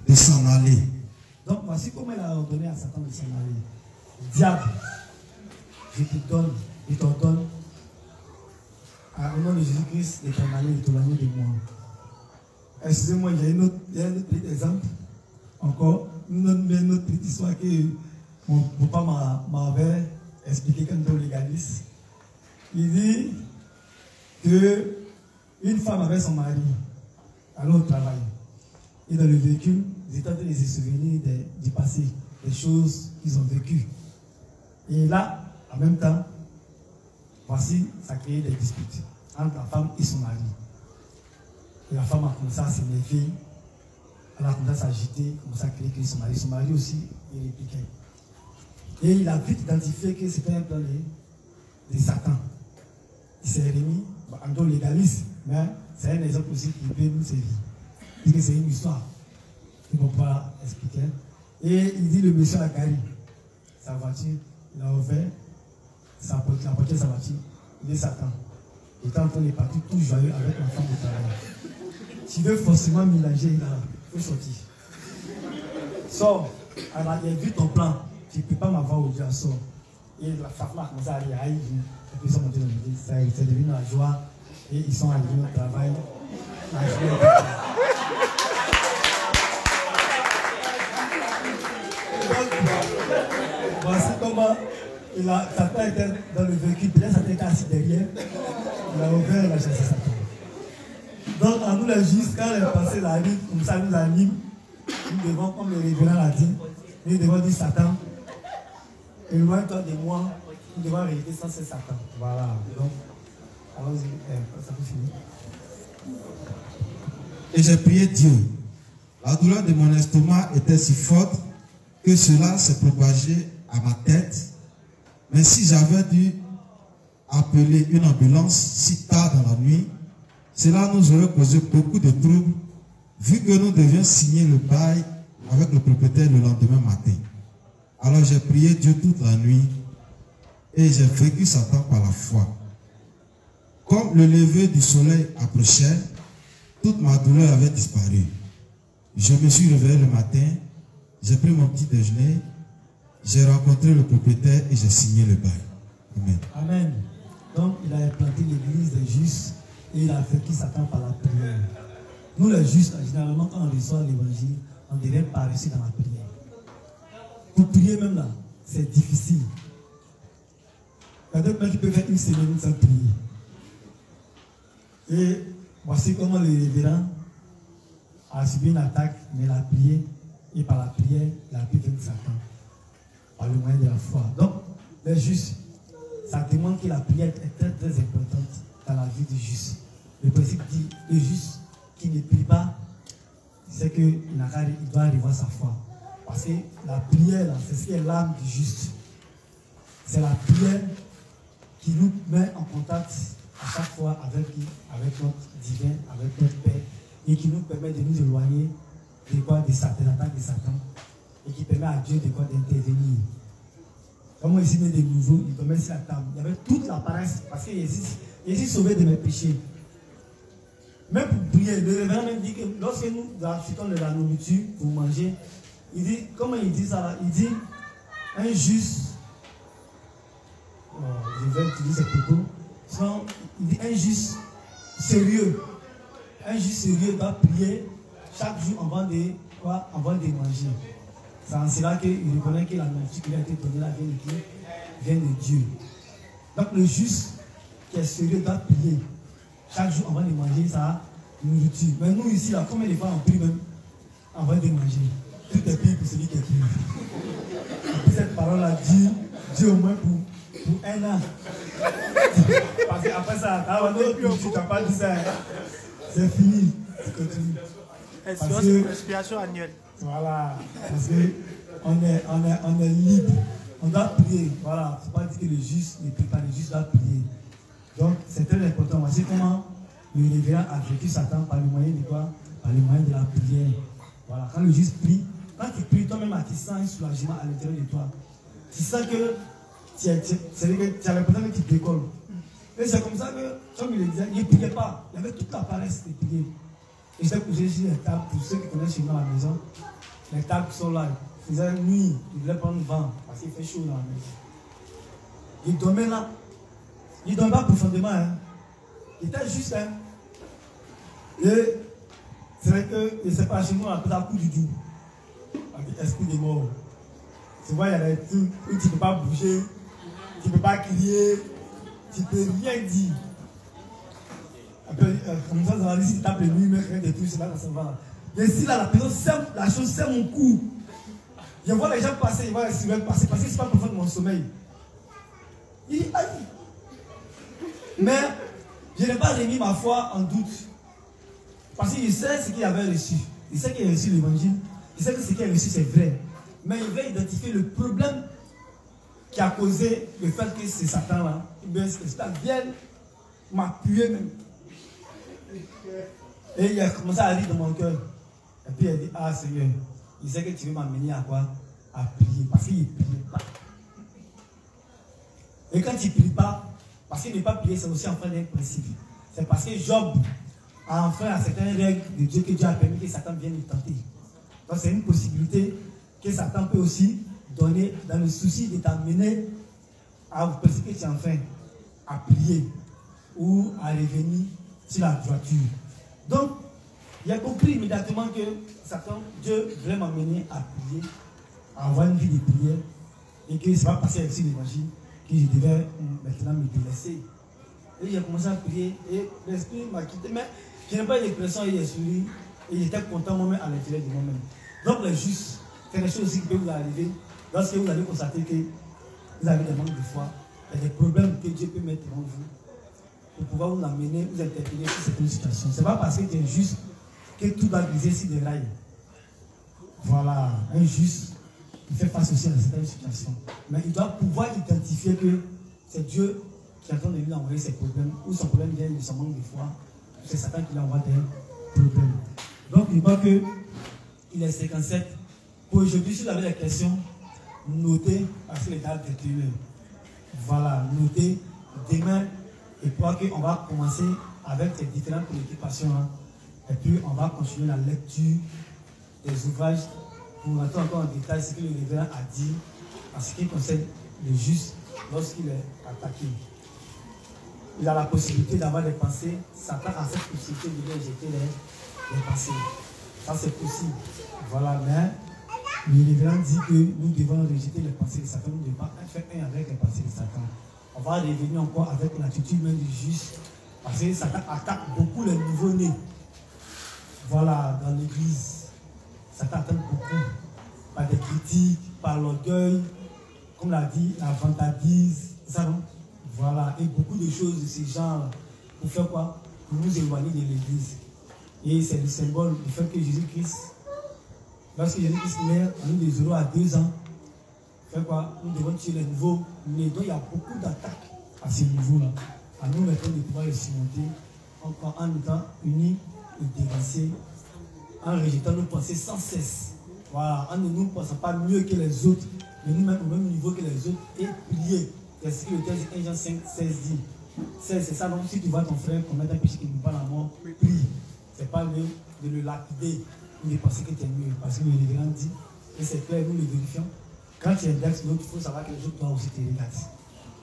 Speaker 5: de s'en aller.
Speaker 1: Donc voici comment il a ordonné à Satan de s'en aller. Diable, je t'ordonne au nom de Jésus-Christ de t'en aller, de t'éloigner de moi. Excusez-moi, il y a un autre petit exemple. Encore, une autre petite histoire que mon papa m'avait expliqué quand on légaliste. Il dit que une femme avait son mari, allait au travail. Et dans le véhicule, ils étaient en train de se souvenir du passé, des choses qu'ils ont vécues. Et là, en même temps, voici, ça a créé des disputes entre la femme et son mari. Et la femme a commencé à s'énerver, elle a commencé à s'agiter, commencé à crier que son mari aussi, il répliquait. Et il a vite identifié que c'était un plan de Satan. Il s'est remis, on légalise, mais c'est un exemple aussi qui peut nous servir. Parce que c'est une histoire qu'il ne faut pas expliquer. Et il dit le monsieur a garé sa voiture, il a ouvert la porte de sa voiture, il est Satan. Il était en train de partir tout joyeux avec la femme de travail. Tu veux forcément mélanger, il faut sortir. Sors, alors il a vu ton plan, tu ne peux pas m'avoir au Dieu, sors. Et la femme a commencé à aller à et puis ils sont montés dans l'église, c'est devenu la joie, et ils sont arrivés au travail. Voici comment Satan était dans le véhicule, peut-être Satan était assis derrière, il a ouvert la chasse à Satan. Donc, à nous les justes, quand les pensées arrivent, comme ça nous anime, nous devons, comme le révérend l'a dit, nous devons dire Satan, éloigne-toi de moi, nous devons arrêter sans ce Satan. Voilà, donc, allons-y, ça peut finir.
Speaker 5: Et j'ai prié Dieu. La douleur de mon estomac était si forte que cela s'est propagé à ma tête. Mais si j'avais dû appeler une ambulance si tard dans la nuit, cela nous aurait causé beaucoup de troubles, vu que nous devions signer le bail avec le propriétaire le lendemain matin. Alors j'ai prié Dieu toute la nuit et j'ai vaincu Satan par la foi. Comme le lever du soleil approchait, toute ma douleur avait disparu. Je me suis réveillé le matin, j'ai pris mon petit déjeuner, j'ai rencontré le propriétaire et j'ai signé le bail. Amen.
Speaker 1: Amen. Donc il a implanté l'église des justes et il a vaincu Satan par la prière. Nous les justes, généralement quand on reçoit l'évangile, on devient paresseux dans la prière. Pour prier même là, c'est difficile. Il y a d'autres gens qui peuvent faire une semaine sans prier. Et voici comment le révérend a subi une attaque, mais il a prié, et par la prière, il a pu vaincre Satan, par le moyen de la foi. Donc, les justes, ça démontre que la prière est très très importante dans la vie du juste. Le principe dit, le juste qui ne prie pas, c'est qu'il doit revoir sa foi. Parce que la prière, c'est ce qui est l'âme du juste. C'est la prière qui nous met en contact à chaque fois avec notre divin, avec notre Père, et qui nous permet de nous éloigner de l'attaque de Satan, et qui permet à Dieu d'intervenir. Comme ici, il y a des nouveaux, il tombe sur la table. Il y avait toute la paresse, parce qu'il est sauvé de mes péchés. Même pour prier, le révérend même dit que lorsque nous achetons de la nourriture pour manger, il dit, comment il dit ça là? Il dit, un juste, je vais utiliser ce propos, il dit un juste sérieux. Un juste sérieux doit prier chaque jour avant de manger. C'est en cela qu'il reconnaît que la nourriture qui lui a été donnée là vient de Dieu. Donc le juste qui est sérieux doit prier chaque jour avant de manger sa nourriture. Mais nous ici, là, combien de fois on prie même avant de manger? Tout est pire pour celui qui est pire. Et puis cette parole-là dit Dieu au moins pour un an. Parce qu'après ça, tu n'as pas dit ça. C'est fini. Tu continues.
Speaker 7: Expiation annuelle.
Speaker 1: Voilà. Parce qu'on est libre. On doit prier. Voilà. Il ne faut pas dire que le juste ne prie pas. Le juste doit prier. Donc, c'est très important. Voici comment le révérend a vécu Satan par le moyen de quoi? Par le moyen de la prière. Voilà. Quand le juste prie, quand tu pries, toi-même, tu sens un soulagement à l'intérieur de toi. Tu sens que tu as l'impression que tu décolles. Et c'est comme ça que, comme il le disait, il ne priait pas. Il y avait toute la paresse de prier. Et j'ai couché sur les tables, pour ceux qui connaissent chez moi à la maison, les tables qui sont là, il faisait nuit, il voulait prendre vent, parce qu'il fait chaud dans la maison. Il dormait là. Il ne dormait pas profondément. Hein. Il était juste. Hein. Et c'est vrai que, je ne sais pas, chez nous, on appelle ça coup du doux. Esprit des morts. Tu vois, il y a des trucs où tu ne peux pas bouger, tu ne peux pas crier, tu ne peux rien dire. Comme ça, dans la liste, tu tapes les nuits, mais rien de tout, c'est là que ça va. Et si là, la personne sème, la chose sème mon cou. Je vois les gens passer, je vois les silhouettes passer, parce que ce n'est pas pour faire mon sommeil. Il dit, aïe. Mais je n'ai pas remis ma foi en doute. Parce qu'il sait ce qu'il avait reçu. Il sait qu'il a reçu l'évangile. Il sait que ce qu'il a reçu, c'est vrai. Mais il veut identifier le problème qui a causé le fait que c'est Satan-là. Que Satan vienne m'appuyer même. Et il a commencé à rire dans mon cœur. Et puis il a dit, ah Seigneur, il sait que tu veux m'amener à quoi? À prier. Parce qu'il ne priait pas. Et quand il ne prie pas, parce qu'il ne pas prier, c'est aussi enfreindre un principe. C'est parce que Job a enfreint à certaines règles de Dieu que Dieu a permis que Satan vienne le tenter. Donc c'est une possibilité que Satan peut aussi donner dans le souci de t'amener à vous penser que tu es enfin à prier ou à revenir sur la droiture. Donc, il a compris immédiatement que Satan, Dieu voulait m'amener à prier, à avoir une vie de prière, et que ce n'est pas passé avec l'évangile que je devais maintenant me délaisser. Et j'ai commencé à prier, et l'esprit m'a quitté, mais je n'ai pas eu l'impression qu'il est souri, et j'étais content moi-même à l'intérieur de moi-même. Donc, les justes, c'est quelque chose aussi qui peut vous arriver lorsque vous allez constater que vous avez des manques de foi, il y a des problèmes que Dieu peut mettre devant vous pour pouvoir vous amener, vous interpeller sur certaines situations. Ce n'est pas parce que tu es juste que tout va briser sur des rails. Voilà, un juste, il fait face aussi à certaines situations. Mais il doit pouvoir identifier que c'est Dieu qui est en train de lui envoyer ses problèmes, ou son problème vient de son manque de foi, c'est Satan qui lui envoie des problèmes. Donc, il voit que il est 57. Pour aujourd'hui, si vous avez des questions, notez, parce que les dates déterminent. Voilà, notez demain, et crois qu'on va commencer avec ces différentes préoccupations. Hein. Et puis, on va continuer la lecture des ouvrages pour entrer encore en détail ce que le révérend a dit en ce qui concerne le juste lorsqu'il est attaqué. Il a la possibilité d'avoir des pensées. Satan a cette possibilité de lui injecter les pensées. Ça, c'est possible. Voilà, mais le révérend dit que nous devons rejeter les pensées de Satan. Nous ne devons pas faire un avec les pensées de Satan. On va revenir encore avec l'attitude même du juste. Parce que Satan attaque beaucoup les nouveaux-nés. Voilà, dans l'église. Satan attaque beaucoup. Par des critiques, par l'orgueil, comme l'a dit, la vantardise. Ça, non? Voilà, et beaucoup de choses de ce genre. Pour faire quoi? Pour nous éloigner de l'église. Et c'est le symbole du fait que Jésus-Christ, lorsque Jésus-Christ naît, on nous des euros à 2 ans. Fait quoi? Nous devons tuer les nouveaux. Mais donc il y a beaucoup d'attaques à ces niveaux-là. À nous maintenant de pouvoir les surmonter en étant unis et dévancés, en rejetant nos pensées sans cesse. Voilà, en ne nous pensant pas mieux que les autres, mais nous-mêmes au même niveau que les autres, et prier. C'est ce que le texte 1 Jean 5, 16 dit. C'est ça, donc si tu vois ton frère commettre un péché qui n'est pas la mort, prie. C'est pas mieux de le lapider ou de penser que tu es mieux. Parce que le révérend dit, et c'est clair, nous le vérifions. Quand tu indexes l'autre, il faut savoir que les autres doivent aussi te regarder.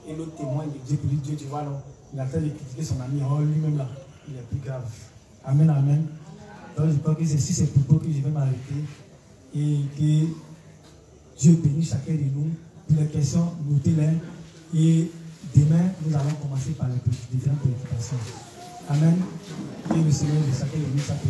Speaker 1: Et l'autre témoigne de Dieu pour dire, Dieu, tu vois, non, il a fait de critiquer son ami, oh, lui-même là, il est plus grave. Amen, amen. Donc je crois que c'est sur ces propos que je vais m'arrêter et que Dieu bénisse chacun de nous. Pour les questions, notez-les. Et demain, nous allons commencer par les différentes préoccupations. Amen. Et le Seigneur de chacun de nous, sa paix.